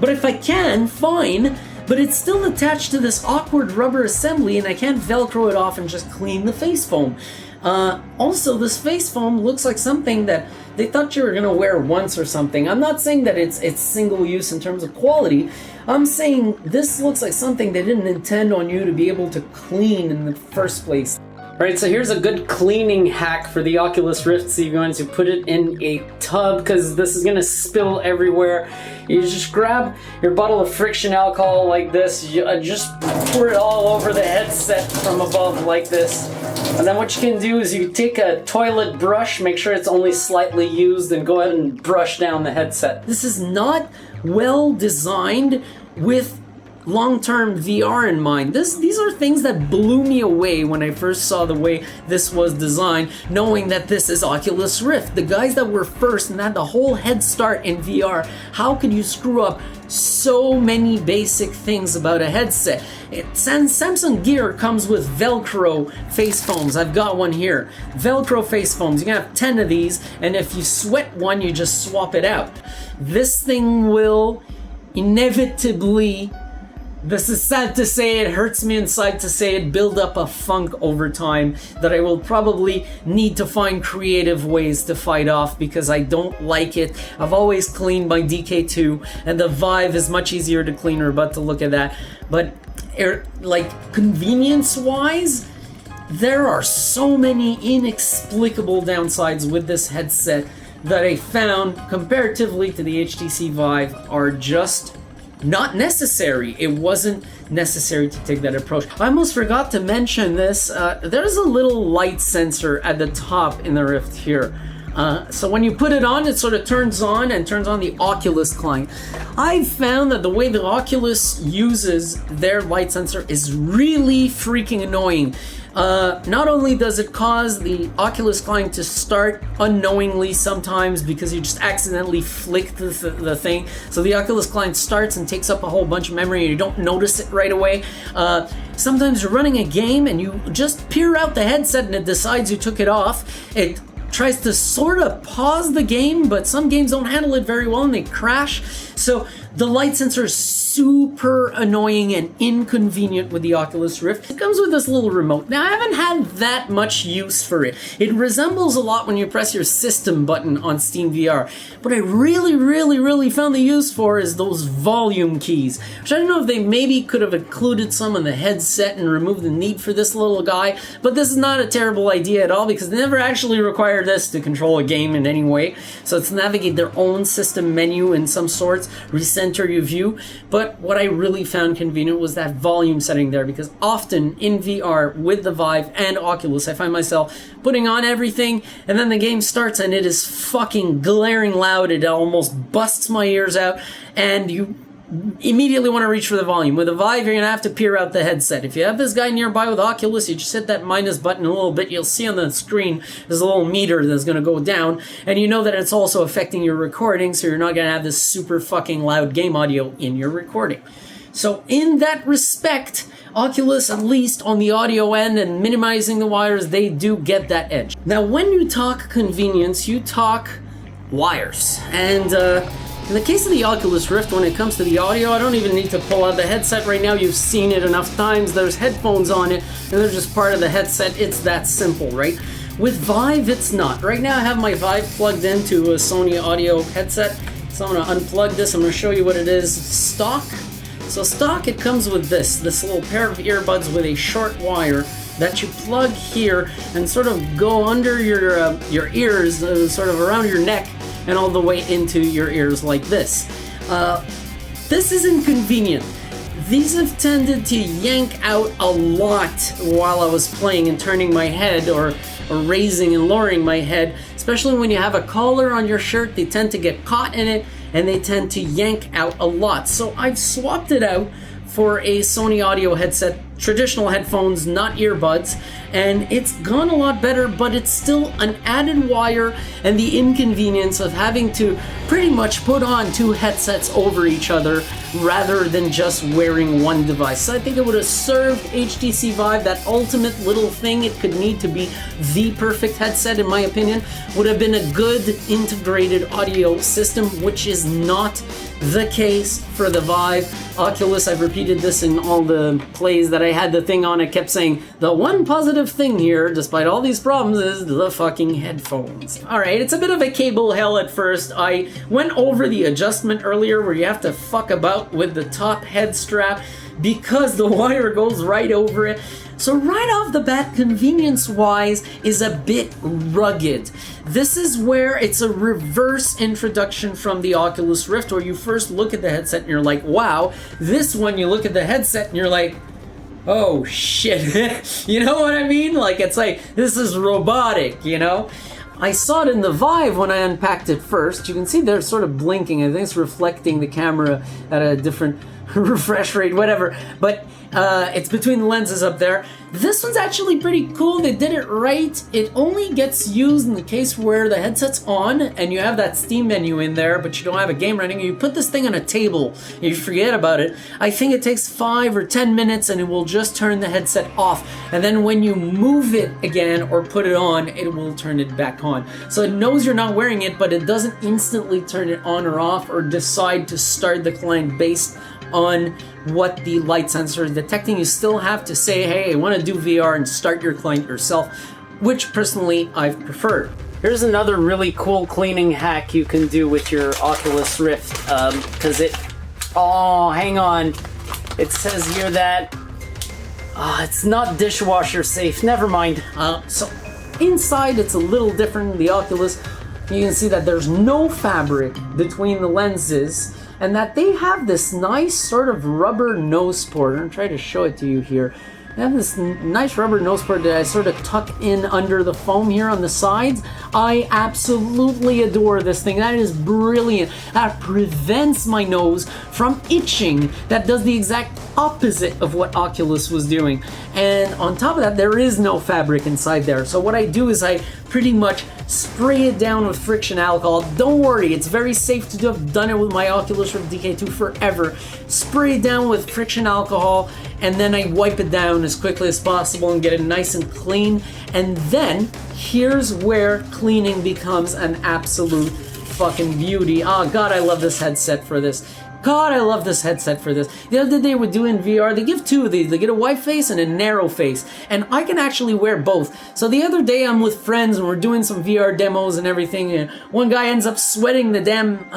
but if I can, fine. But it's still attached to this awkward rubber assembly, and I can't Velcro it off and just clean the face foam. Also, this face foam looks like something that they thought you were gonna wear once or something. I'm not saying that it's single use in terms of quality. I'm saying this looks like something they didn't intend on you to be able to clean in the first place. Alright, so here's a good cleaning hack for the Oculus Rift CV1. You put it in a tub, because this is gonna spill everywhere. You just grab your bottle of friction alcohol like this, you just pour it all over the headset from above like this. And then what you can do is you take a toilet brush, make sure it's only slightly used, and go ahead and brush down the headset. This is not well designed with long-term VR in mind. These are things that blew me away when I first saw the way this was designed, knowing that this is Oculus Rift. The guys that were first and had the whole head start in VR, how could you screw up so many basic things about a headset? Samsung Gear comes with Velcro face foams. I've got one here. Velcro face foams. You can have 10 of these, and if you sweat one, you just swap it out. This thing will inevitably, this is sad to say, it hurts me inside to say it, build up a funk over time that I will probably need to find creative ways to fight off, because I don't like it. I've always cleaned my DK2, and the Vive is much easier to clean or but to look at that. But like convenience-wise, there are so many inexplicable downsides with this headset that I found comparatively to the HTC Vive are just not necessary. It wasn't necessary to take that approach. I almost forgot to mention this. There's a little light sensor at the top in the Rift here. So when you put it on, it sort of turns on and turns on the Oculus client. I've found that the way the Oculus uses their light sensor is really freaking annoying. Not only does it cause the Oculus client to start unknowingly sometimes because you just accidentally flick the thing, so the Oculus client starts and takes up a whole bunch of memory and you don't notice it right away. Sometimes you're running a game and you just peer out the headset and it decides you took it off. It tries to sort of pause the game, but some games don't handle it very well and they crash. So the light sensor is super annoying and inconvenient with the Oculus Rift. It comes with this little remote. Now, I haven't had that much use for it. It resembles a lot when you press your system button on SteamVR. What I really found the use for is those volume keys, which I don't know if they maybe could have included some in the headset and removed the need for this little guy, but this is not a terrible idea at all because they never actually require this to control a game in any way. So it's navigate their own system menu in some sorts, recenter your view. But what I really found convenient was that volume setting there, because often in VR with the Vive and Oculus, I find myself putting on everything and then the game starts and it is fucking glaring loud. It almost busts my ears out and you immediately want to reach for the volume. With a Vive, you're going to have to peer out the headset. If you have this guy nearby with Oculus, you just hit that minus button a little bit, you'll see on the screen there's a little meter that's going to go down, and you know that it's also affecting your recording, so you're not going to have this super fucking loud game audio in your recording. So in that respect, Oculus, at least on the audio end and minimizing the wires, they do get that edge. Now, when you talk convenience, you talk wires. And in the case of the Oculus Rift, when it comes to the audio, I don't even need to pull out the headset right now. You've seen it enough times. There's headphones on it, and they're just part of the headset. It's that simple, right? With Vive, it's not. Right now, I have my Vive plugged into a Sony audio headset. So I'm going to unplug this. I'm going to show you what it is. Stock. So stock, it comes with this little pair of earbuds with a short wire that you plug here and sort of go under your ears, sort of around your neck, and all the way into your ears like this. This is inconvenient. These have tended to yank out a lot while I was playing and turning my head or raising and lowering my head, especially when you have a collar on your shirt. They tend to get caught in it and they tend to yank out a lot. So I've swapped it out for a Sony audio headset, traditional headphones, not earbuds, and it's gone a lot better, but it's still an added wire and the inconvenience of having to pretty much put on two headsets over each other rather than just wearing one device. So I think it would have served HTC Vive, that ultimate little thing it could need to be the perfect headset, in my opinion, would have been a good integrated audio system, which is not the case for the Vive. Oculus, I've repeated this in all the plays that I I had the thing on, I kept saying, the one positive thing here, despite all these problems, is the fucking headphones. Alright, it's a bit of a cable hell at first. I went over the adjustment earlier where you have to fuck about with the top head strap because the wire goes right over it. So right off the bat, convenience-wise, is a bit rugged. This is where it's a reverse introduction from the Oculus Rift, where you first look at the headset and you're like, wow. This one, you look at the headset and you're like, oh shit. You know what I mean? Like, it's like, this is robotic, you know? I saw it in the Vive when I unpacked it first. You can see they're sort of blinking. I think it's reflecting the camera at a different refresh rate, whatever. But it's between the lenses up there. This one's actually pretty cool. They did it right. It only gets used in the case where the headset's on and you have that Steam menu in there, but you don't have a game running. You put this thing on a table, you forget about it. I think it takes 5 or 10 minutes and it will just turn the headset off. And then when you move it again or put it on, it will turn it back on. So it knows you're not wearing it, but it doesn't instantly turn it on or off or decide to start the client based on what the light sensor is detecting. You still have to say, hey, I want to do VR and start your client yourself, which personally I've preferred. Here's another really cool cleaning hack you can do with your Oculus Rift, because oh, hang on. It says here that it's not dishwasher safe. Never mind. So inside it's a little different than the Oculus. You can see that there's no fabric between the lenses, and that they have this nice sort of rubber nose port. I'm trying to show it to you here. They have this nice rubber nose port that I sort of tuck in under the foam here on the sides. I absolutely adore this thing. That is brilliant. That prevents my nose from itching. That does the exact opposite of what Oculus was doing. And on top of that, there is no fabric inside there. So what I do is I pretty much spray it down with friction alcohol. Don't worry, it's very safe to do. I've done it with my Oculus Rift DK2 forever. Spray it down with friction alcohol, and then I wipe it down as quickly as possible and get it nice and clean. And then here's where cleaning becomes an absolute fucking beauty. Oh god, I love this headset for this. God, I love this headset for this. The other day we're doing VR, they give 2 of these. They get a wide face and a narrow face. And I can actually wear both. So the other day I'm with friends and we're doing some VR demos and everything. And one guy ends up sweating the damn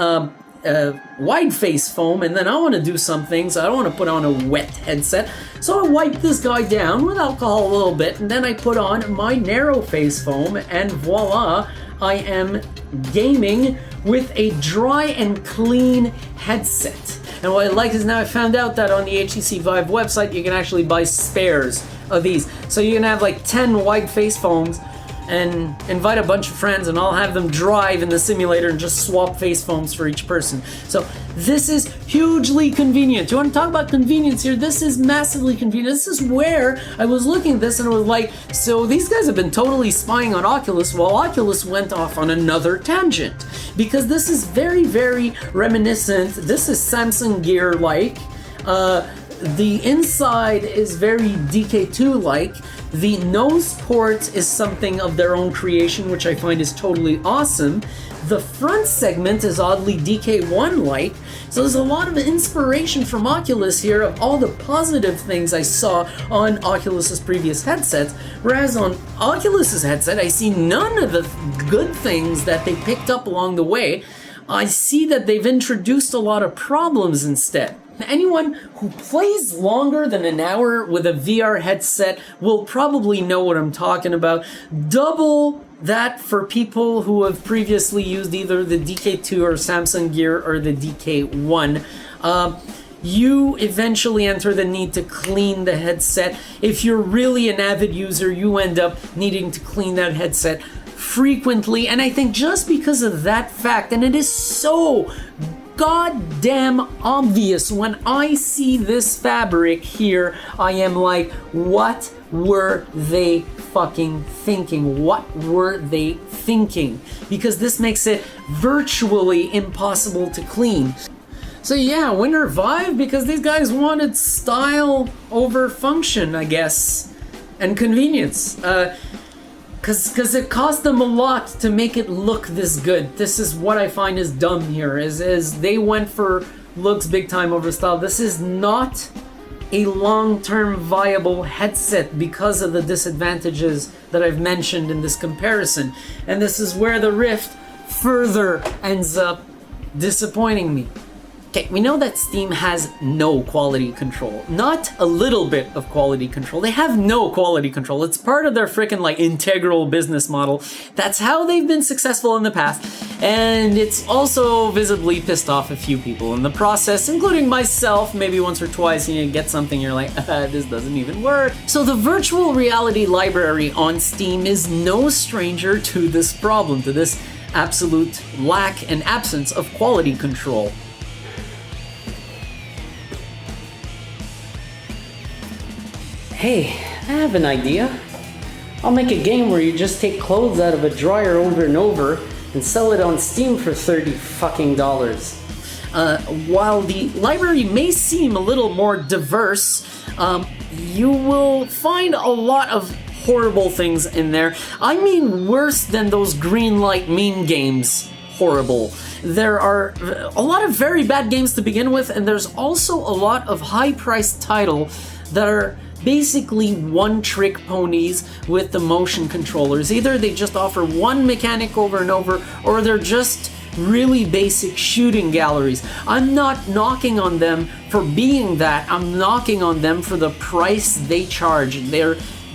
wide face foam. And then I want to do some things. I don't want to put on a wet headset. So I wipe this guy down with alcohol a little bit. And then I put on my narrow face foam. And voila, I am gaming with a dry and clean headset. And what I like is now I found out that on the HTC VIVE website you can actually buy spares of these. So you can have like 10 wide face foams and invite a bunch of friends and I'll have them drive in the simulator and just swap face foams for each person. So this is hugely convenient. You want to talk about convenience here? This is massively convenient. This is where I was looking at this and I was like, so these guys have been totally spying on Oculus while Oculus went off on another tangent. Because this is very, very reminiscent. This is Samsung Gear like. The inside is very DK2-like. The nose port is something of their own creation, which I find is totally awesome. The front segment is oddly DK1-like. So there's a lot of inspiration from Oculus here of all the positive things I saw on Oculus's previous headsets. Whereas on Oculus's headset, I see none of the good things that they picked up along the way. I see that they've introduced a lot of problems instead. Anyone who plays longer than an hour with a VR headset will probably know what I'm talking about. Double that for people who have previously used either the DK2 or Samsung Gear or the DK1. You eventually enter the need to clean the headset. If you're really an avid user, you end up needing to clean that headset frequently. And I think just because of that fact, and it is so goddamn obvious when I see this fabric here, I am like, what were they fucking thinking? What were they thinking? Because this makes it virtually impossible to clean. So yeah, winner Vive, because these guys wanted style over function, I guess, and convenience. Because it cost them a lot to make it look this good. This is what I find is dumb here, is they went for looks big time over style. This is not a long-term viable headset because of the disadvantages that I've mentioned in this comparison. And this is where the Rift further ends up disappointing me. Okay, we know that Steam has no quality control. Not a little bit of quality control. They have no quality control. It's part of their freaking like integral business model. That's how they've been successful in the past. And it's also visibly pissed off a few people in the process, including myself. Maybe once or twice you get something, you're like, this doesn't even work. So the virtual reality library on Steam is no stranger to this problem, to this absolute lack and absence of quality control. Hey, I have an idea. I'll make a game where you just take clothes out of a dryer over and over and sell it on Steam for $30 fucking. While the library may seem a little more diverse, you will find a lot of horrible things in there. I mean worse than those green light meme games. Horrible. There are a lot of very bad games to begin with, and there's also a lot of high-priced titles that are basically one-trick ponies with the motion controllers. Either they just offer one mechanic over and over, or they're just really basic shooting galleries. I'm not knocking on them for being that. I'm knocking on them for the price they charge.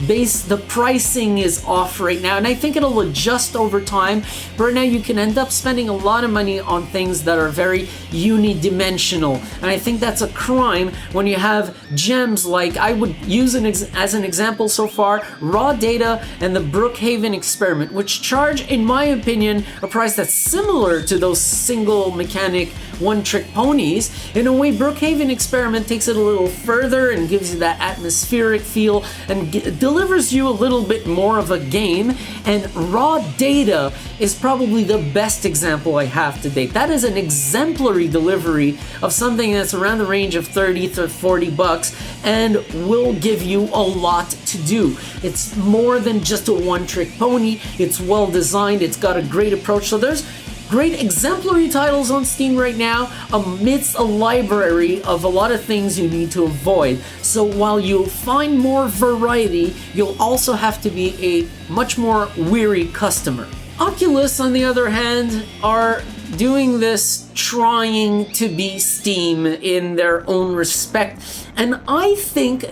The pricing is off right now, and I think it'll adjust over time. But right now you can end up spending a lot of money on things that are very unidimensional, and I think that's a crime when you have gems like, I would use as an example so far, Raw Data and the Brookhaven Experiment, which charge, in my opinion, a price that's similar to those single mechanic one-trick ponies. In a way, Brookhaven Experiment takes it a little further and gives you that atmospheric feel and delivers you a little bit more of a game. And Raw Data is probably the best example I have to date. That is an exemplary delivery of something that's around the range of $30 to $40 and will give you a lot to do. It's more than just a one-trick pony. It's well designed. It's got a great approach. So there's great exemplary titles on Steam right now amidst a library of a lot of things you need to avoid. So while you'll find more variety, you'll also have to be a much more weary customer. Oculus, on the other hand, are doing this trying to be Steam in their own respect. And I think,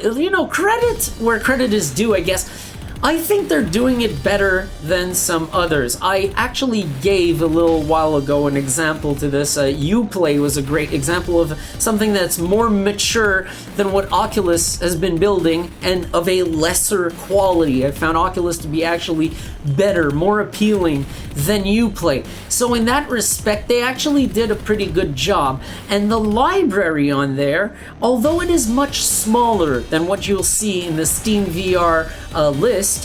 credit where credit is due, I guess. I think they're doing it better than some others. I actually gave a little while ago an example to this. Uplay was a great example of something that's more mature than what Oculus has been building and of a lesser quality. I found Oculus to be actually better, more appealing than Uplay. So in that respect, they actually did a pretty good job. And the library on there, although it is much smaller than what you'll see in the SteamVR list,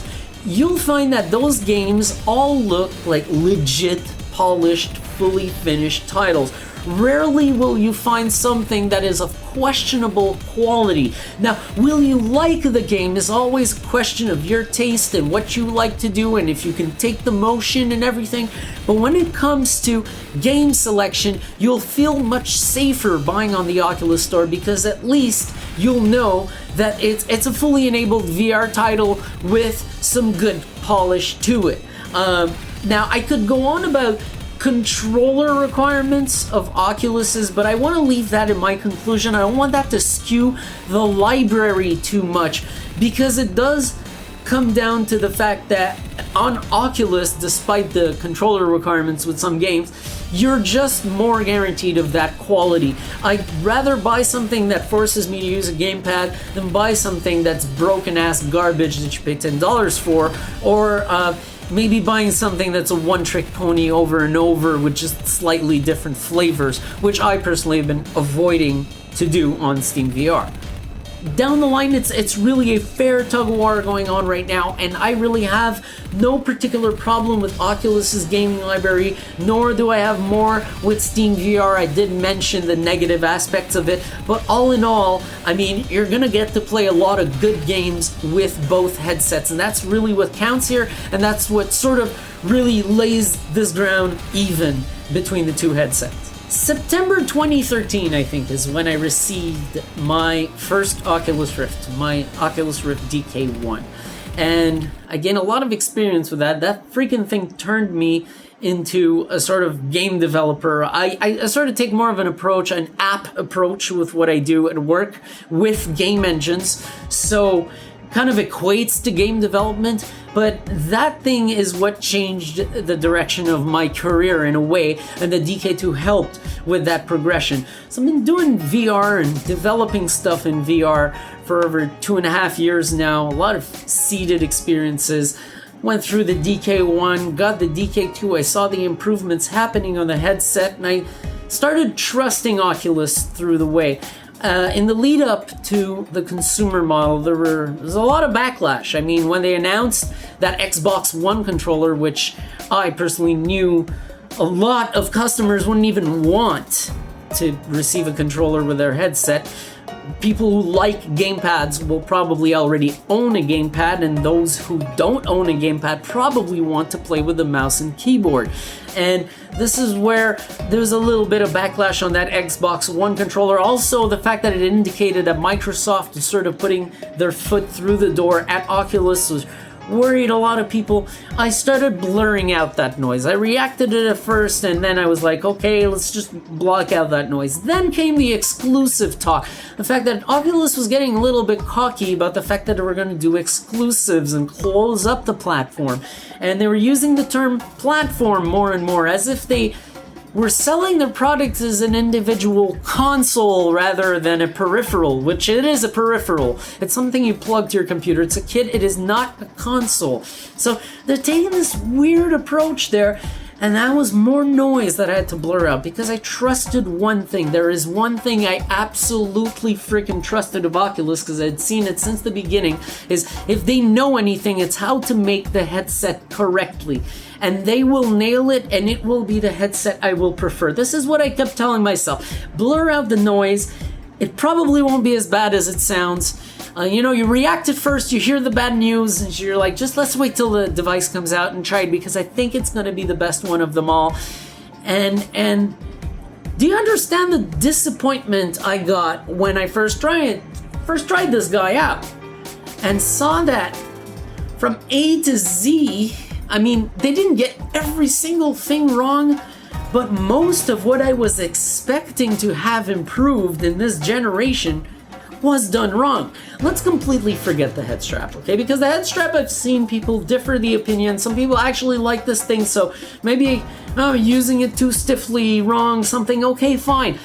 you'll find that those games all look like legit, polished, fully finished titles. Rarely will you find something that is of questionable quality. Now, will you like the game is always a question of your taste and what you like to do and if you can take the motion and everything. But when it comes to game selection, you'll feel much safer buying on the Oculus Store because at least you'll know that it's a fully enabled VR title with some good polish to it. Now, I could go on about controller requirements of Oculus's, but I want to leave that in my conclusion. I don't want that to skew the library too much because it does come down to the fact that on Oculus, despite the controller requirements with some games, you're just more guaranteed of that quality. I'd rather buy something that forces me to use a gamepad than buy something that's broken ass garbage that you pay $10 for, or maybe buying something that's a one-trick pony over and over with just slightly different flavors, which I personally have been avoiding to do on SteamVR. Down the line, it's really a fair tug-of-war going on right now, and I really have no particular problem with Oculus's gaming library, nor do I have more with SteamVR. I did mention the negative aspects of it, but all in all, I mean, you're gonna get to play a lot of good games with both headsets, and that's really what counts here, and that's what sort of really lays this ground even between the two headsets. September 2013, I think, is when I received my first Oculus Rift, my Oculus Rift DK1. And again, a lot of experience with that. That freaking thing turned me into a sort of game developer. I sort of take more of an app approach with what I do at work with game engines. So kind of equates to game development, but that thing is what changed the direction of my career in a way, and the DK2 helped with that progression. So I've been doing VR and developing stuff in VR for over 2.5 years now, a lot of seeded experiences. Went through the DK1, got the DK2, I saw the improvements happening on the headset, and I started trusting Oculus through the way. In the lead up to the consumer model, there was a lot of backlash. I mean, when they announced that Xbox One controller, which I personally knew a lot of customers wouldn't even want to receive a controller with their headset. People who like gamepads will probably already own a gamepad, and those who don't own a gamepad probably want to play with the mouse and keyboard. And this is where there's a little bit of backlash on that Xbox One controller. Also, the fact that it indicated that Microsoft is sort of putting their foot through the door at Oculus was worried a lot of people. I started blurring out that noise. I reacted to it at first, and then I was like, okay, let's just block out that noise. Then came the exclusive talk. The fact that Oculus was getting a little bit cocky about the fact that they were going to do exclusives and close up the platform. And they were using the term platform more and more, as if they were selling their products as an individual console rather than a peripheral, which it is a peripheral. It's something you plug to your computer. It's a kit. It is not a console. So they're taking this weird approach there, and that was more noise that I had to blur out because I trusted one thing. There is one thing I absolutely freaking trusted of Oculus because I'd seen it since the beginning, is if they know anything, it's how to make the headset correctly. And they will nail it, and it will be the headset I will prefer. This is what I kept telling myself. Blur out the noise. It probably won't be as bad as it sounds. You react at first, you hear the bad news, and you're like, just let's wait till the device comes out and try it, because I think it's going to be the best one of them all. And do you understand the disappointment I got when I first tried this guy out and saw that from A to Z, I mean, they didn't get every single thing wrong, but most of what I was expecting to have improved in this generation was done wrong. Let's completely forget the head strap, okay? Because the head strap, I've seen people differ the opinion. Some people actually like this thing, so maybe using it too stiffly, wrong, something, okay, fine.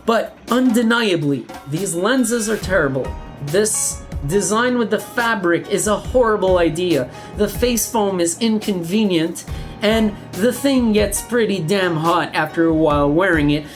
But undeniably, these lenses are terrible. This design with the fabric is a horrible idea. The face foam is inconvenient, and the thing gets pretty damn hot after a while wearing it.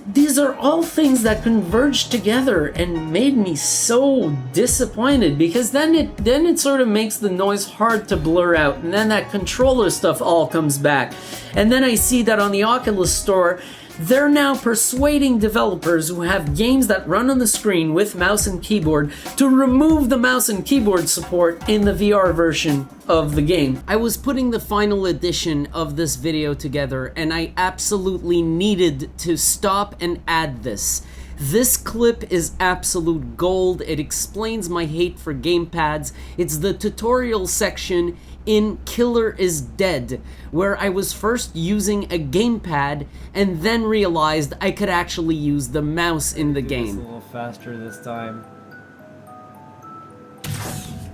These are all things that converged together and made me so disappointed, because then it sort of makes the noise hard to blur out, and then that controller stuff all comes back. And then I see that on the Oculus store, they're now persuading developers who have games that run on the screen with mouse and keyboard to remove the mouse and keyboard support in the VR version of the game. I was putting the final edition of this video together, and I absolutely needed to stop and add this. This clip is absolute gold. It explains my hate for gamepads. It's the tutorial section in Killer is Dead, where I was first using a gamepad and then realized I could actually use the mouse in the game. A little faster this time.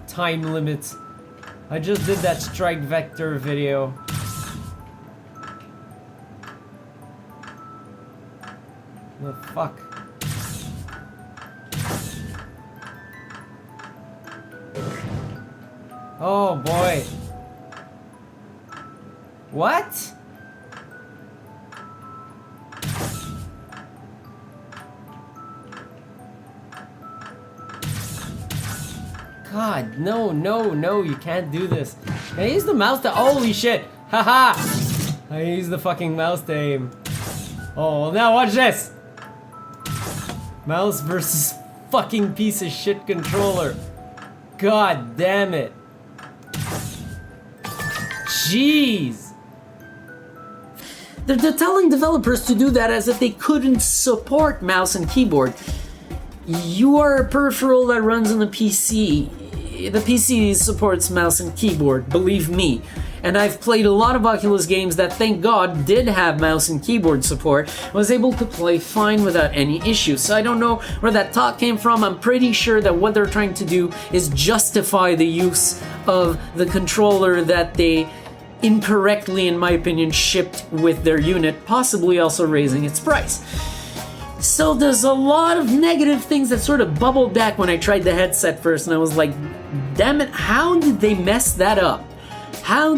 Time limit. I just did that strike vector video. The fuck? Oh boy. What? God, no, you can't do this. Can I use the mouse to— holy shit! Haha! I used the fucking mouse to aim. Oh, well now watch this! Mouse versus fucking piece of shit controller. God damn it. Jeez! They're telling developers to do that as if they couldn't support mouse and keyboard. You are a peripheral that runs on the PC. The PC supports mouse and keyboard, believe me. And I've played a lot of Oculus games that, thank God, did have mouse and keyboard support. I was able to play fine without any issues. So I don't know where that talk came from. I'm pretty sure that what they're trying to do is justify the use of the controller that they incorrectly, in my opinion, shipped with their unit, possibly also raising its price. So there's a lot of negative things that sort of bubbled back when I tried the headset first, and I was like, damn it, how did they mess that up? How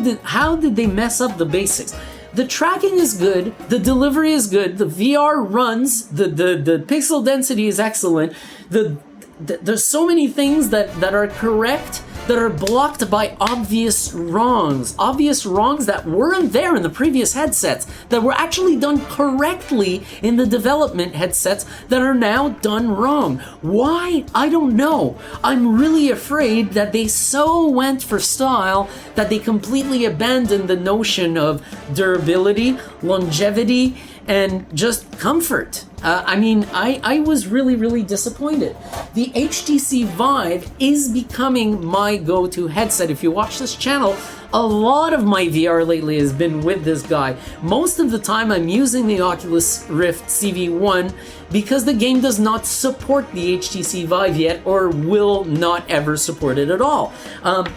did they mess up the basics? The tracking is good, the delivery is good, the VR runs, the pixel density is excellent, there's so many things that are correct, that are blocked by obvious wrongs that weren't there in the previous headsets, that were actually done correctly in the development headsets that are now done wrong. Why? I don't know. I'm really afraid that they so went for style that they completely abandoned the notion of durability, longevity, and just comfort. I was really disappointed. The HTC VIVE is becoming my go-to headset. If you watch this channel, a lot of my VR lately has been with this guy. Most of the time I'm using the Oculus Rift CV1 because the game does not support the HTC VIVE yet, or will not ever support it at all.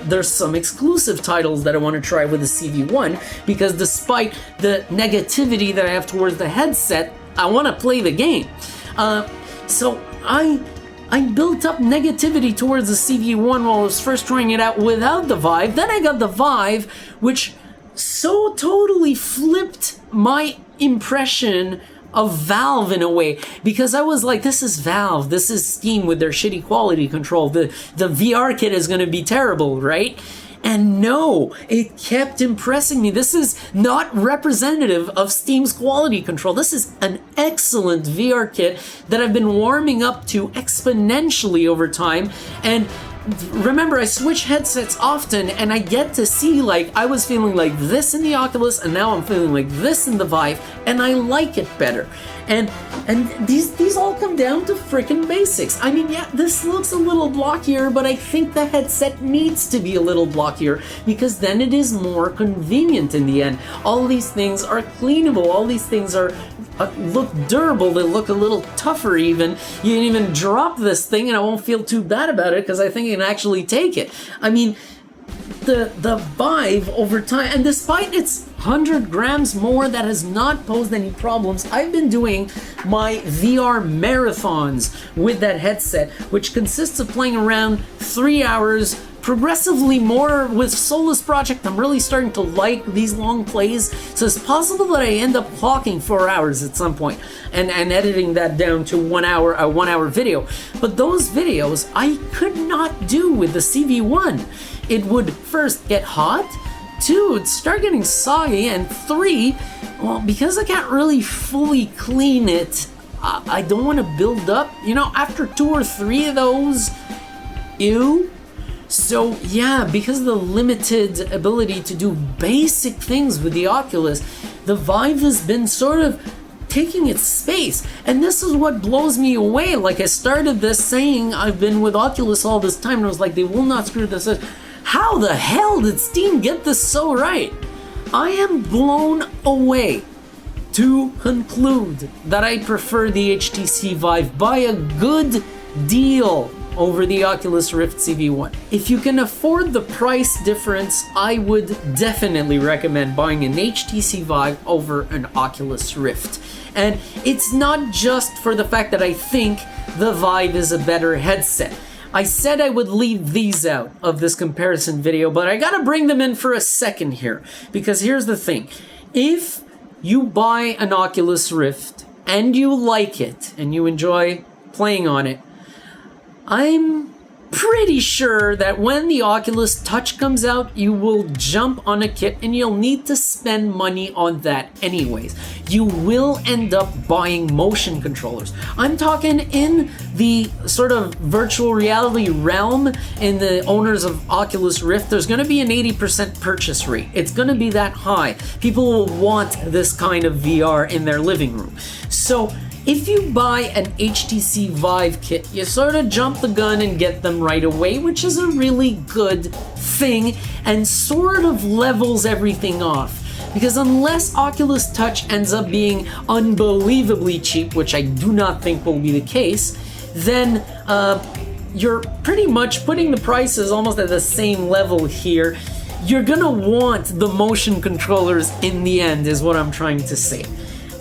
There's some exclusive titles that I want to try with the CV1 because despite the negativity that I have towards the headset, I want to play the game. So I built up negativity towards the CV1 while I was first trying it out without the VIVE. Then I got the VIVE, which so totally flipped my impression of Valve in a way, because I was like, this is Valve, this is Steam with their shitty quality control. The VR kit is going to be terrible, right? And no, it kept impressing me. This is not representative of Steam's quality control. This is an excellent VR kit that I've been warming up to exponentially over time. And remember, I switch headsets often, and I get to see, like, I was feeling like this in the Oculus, and now I'm feeling like this in the Vive, and I like it better. And these all come down to freaking basics. I mean, yeah, this looks a little blockier, but I think the headset needs to be a little blockier because then it is more convenient in the end. All these things are cleanable. All these things are look durable. They look a little tougher even. You can even drop this thing and I won't feel too bad about it because I think I can actually take it. I mean, the Vive over time, and despite its 100 grams more, that has not posed any problems. I've been doing my VR marathons with that headset, which consists of playing around 3 hours, progressively more with Solus Project. I'm really starting to like these long plays, so it's possible that I end up clocking 4 hours at some point and editing that down to 1 hour, a 1 hour video. But those videos I could not do with the CV1. It would first get hot, 2, it'd start getting soggy, and 3, well, because I can't really fully clean it, I don't want to build up, you know, after 2 or 3 of those, ew. So yeah, because of the limited ability to do basic things with the Oculus, the Vive has been sort of taking its space, and this is what blows me away. Like, I started this saying I've been with Oculus all this time, and I was like, they will not screw this up. How the hell did Steam get this so right? I am blown away to conclude that I prefer the HTC VIVE by a good deal over the Oculus Rift CV1. If you can afford the price difference, I would definitely recommend buying an HTC VIVE over an Oculus Rift. And it's not just for the fact that I think the VIVE is a better headset. I said I would leave these out of this comparison video, but I gotta bring them in for a second here, because here's the thing. If you buy an Oculus Rift and you like it and you enjoy playing on it, I'm pretty sure that when the Oculus Touch comes out, you will jump on a kit and you'll need to spend money on that anyways. You will end up buying motion controllers. I'm talking in the sort of virtual reality realm, in the owners of Oculus Rift, there's going to be an 80% purchase rate. It's going to be that high. People will want this kind of VR in their living room. So if you buy an HTC VIVE kit, you sort of jump the gun and get them right away, which is a really good thing and sort of levels everything off. Because unless Oculus Touch ends up being unbelievably cheap, which I do not think will be the case, then you're pretty much putting the prices almost at the same level here. You're gonna want the motion controllers in the end, is what I'm trying to say.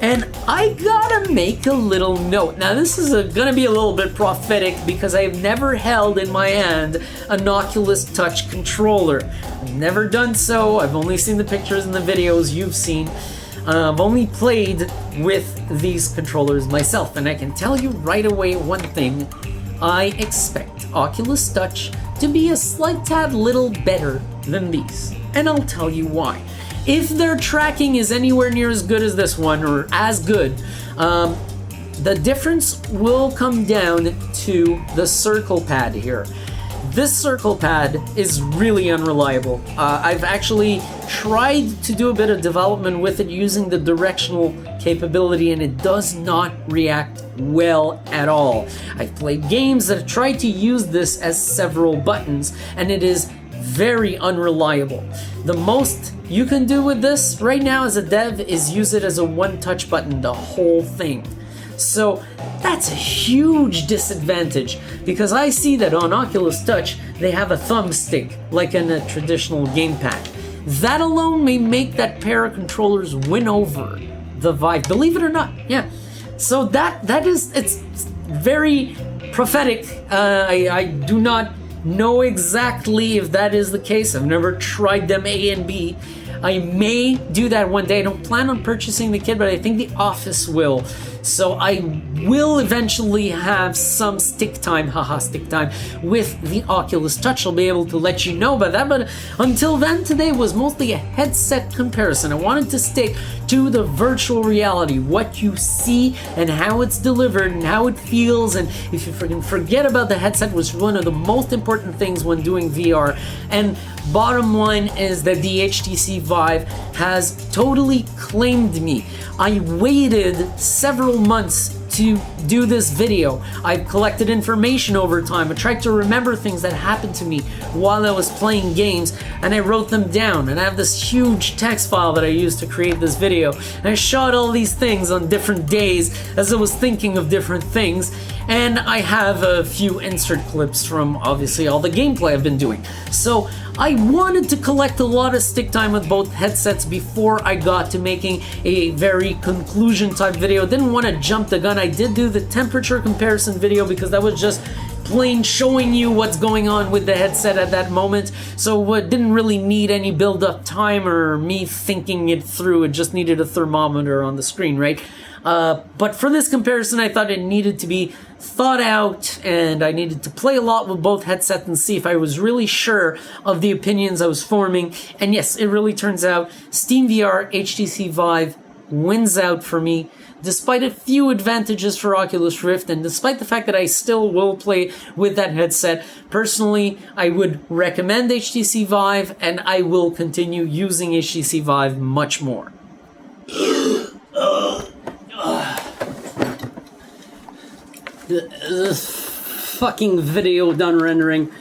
And I gotta make a little note. Now this is gonna be a little bit prophetic because I've never held in my hand an Oculus Touch controller. I've never done so. I've only seen the pictures and the videos you've seen. I've only played with these controllers myself, and I can tell you right away one thing. I expect Oculus Touch to be a slight tad little better than these, and I'll tell you why. If their tracking is anywhere near as good as this one, or as good, the difference will come down to the circle pad here. This circle pad is really unreliable. I've actually tried to do a bit of development with it using the directional capability, and it does not react well at all. I've played games that have tried to use this as several buttons, and it is very unreliable. The most you can do with this right now as a dev is use it as a one-touch button, the whole thing. So that's a huge disadvantage, because I see that on Oculus Touch they have a thumbstick like in a traditional gamepad. That alone may make that pair of controllers win over the Vive, believe it or not. Yeah. So that is, it's very prophetic. I do not know exactly if that is the case. I've never tried them A and B. I may do that one day. I don't plan on purchasing the kit, but I think the office will. So I will eventually have some stick time with the Oculus Touch. I'll be able to let you know about that, but until then, today was mostly a headset comparison. I wanted to stick to the virtual reality, what you see and how it's delivered and how it feels, and if you freaking forget about the headset, which is one of the most important things when doing VR. And bottom line is that the HTC VIVE has totally claimed me. I waited several months to do this video. I've collected information over time. I tried to remember things that happened to me while I was playing games, and I wrote them down. And I have this huge text file that I used to create this video. And I shot all these things on different days as I was thinking of different things. And I have a few insert clips from obviously all the gameplay I've been doing. So I wanted to collect a lot of stick time with both headsets before I got to making a very conclusion type video. Didn't want to jump the gun. I did do the temperature comparison video because that was just plain showing you what's going on with the headset at that moment. So it didn't really need any build-up time or me thinking it through. It just needed a thermometer on the screen, right? But for this comparison, I thought it needed to be thought out, and I needed to play a lot with both headsets and see if I was really sure of the opinions I was forming. And yes, it really turns out SteamVR HTC VIVE wins out for me, despite a few advantages for Oculus Rift, and despite the fact that I still will play with that headset. Personally, I would recommend HTC VIVE, and I will continue using HTC VIVE much more. This fucking video done rendering.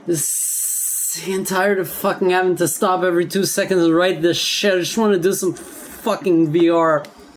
I'm tired of fucking having to stop every 2 seconds to write this shit. I just want to do some fucking VR.